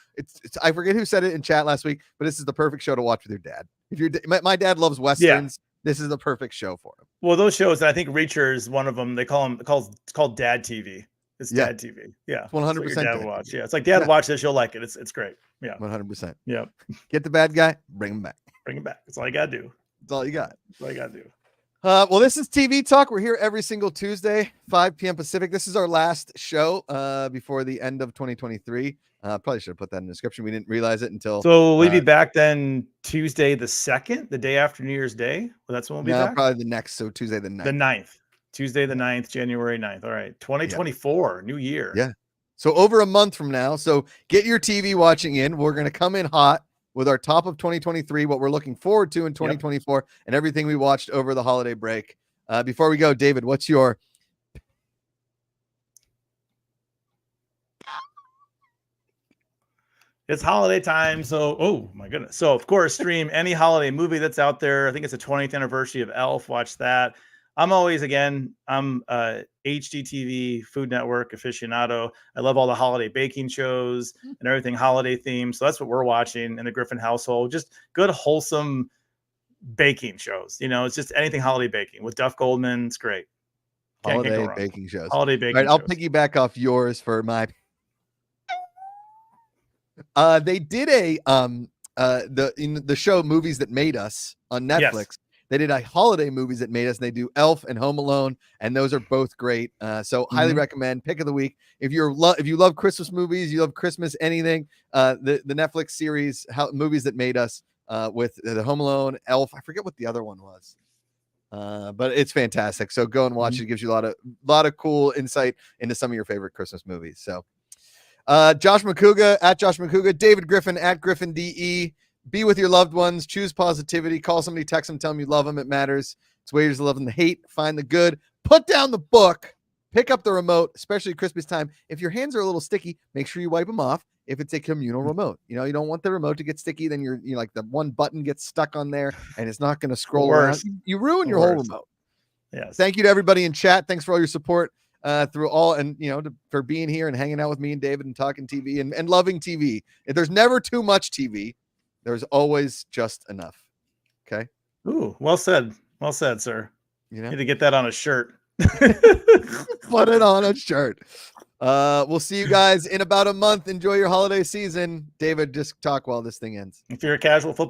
I forget who said it in chat last week, but this is the perfect show to watch with your dad. If my dad loves westerns, this is the perfect show for him. Well, those shows, I think Reacher is one of them. They call it's called Dad TV. It's Dad TV. Yeah, 100%. Dad watch. Yeah, it's like Dad watch this, you'll like it. It's great. Yeah, 100%. Yeah, get the bad guy, bring him back. Bring him back. That's all you gotta do. That's all you got. That's all you gotta do. Well, this is TV Talk. We're here every single Tuesday, 5 p.m. Pacific. This is our last show before the end of 2023. Probably should have put that in the description. We didn't realize it until. So will we be back then Tuesday the 2nd, the day after New Year's Day? Well, that's when we'll be back? Probably the next. So Tuesday the 9th. The 9th. Tuesday the 9th, January 9th. All right. 2024, new year. Yeah. So over a month from now. So get your TV watching in. We're going to come in hot with our top of 2023, what we're looking forward to in 2024, and everything we watched over the holiday break. Before we go, David, what's your It's holiday time, so oh my goodness. So of course, stream any holiday movie that's out there. I think it's the 20th anniversary of Elf. Watch that. I'm HGTV Food Network aficionado. I love all the holiday baking shows and everything holiday themed. So that's what we're watching in the Griffin household. Just good, wholesome baking shows. It's just anything holiday baking with Duff Goldman. It's great. Can't go wrong. Baking shows. Holiday baking All right, I'll shows. piggyback off yours for my. They did the show Movies That Made Us on Netflix. Yes. They did a holiday Movies That Made Us, and they do Elf and Home Alone, and those are both great. So highly recommend. Pick of the week. If you love Christmas movies, you love Christmas anything, the Netflix series Movies That Made Us with the Home Alone, Elf. I forget what the other one was. But it's fantastic. So go and watch it. It gives you a lot of cool insight into some of your favorite Christmas movies. So Josh Macuga at Josh Macuga, David Griffin at Griffin DE. Be with your loved ones. Choose positivity. Call somebody, text them, tell them you love them. It matters. It's ways to love and the hate. Find the good. Put down the book. Pick up the remote, especially Christmas time. If your hands are a little sticky, make sure you wipe them off. If it's a communal remote, you don't want the remote to get sticky. Then you're like the one button gets stuck on there and it's not going to scroll around. You ruin your whole remote. Yes. Thank you to everybody in chat. Thanks for all your support through all, and for being here and hanging out with me and David and talking TV and loving TV. If there's never too much TV, there's always just enough. Okay. Ooh, well said. Well said, sir. Need to get that on a shirt. Put it on a shirt. We'll see you guys in about a month. Enjoy your holiday season. David, just talk while this thing ends. If you're a casual football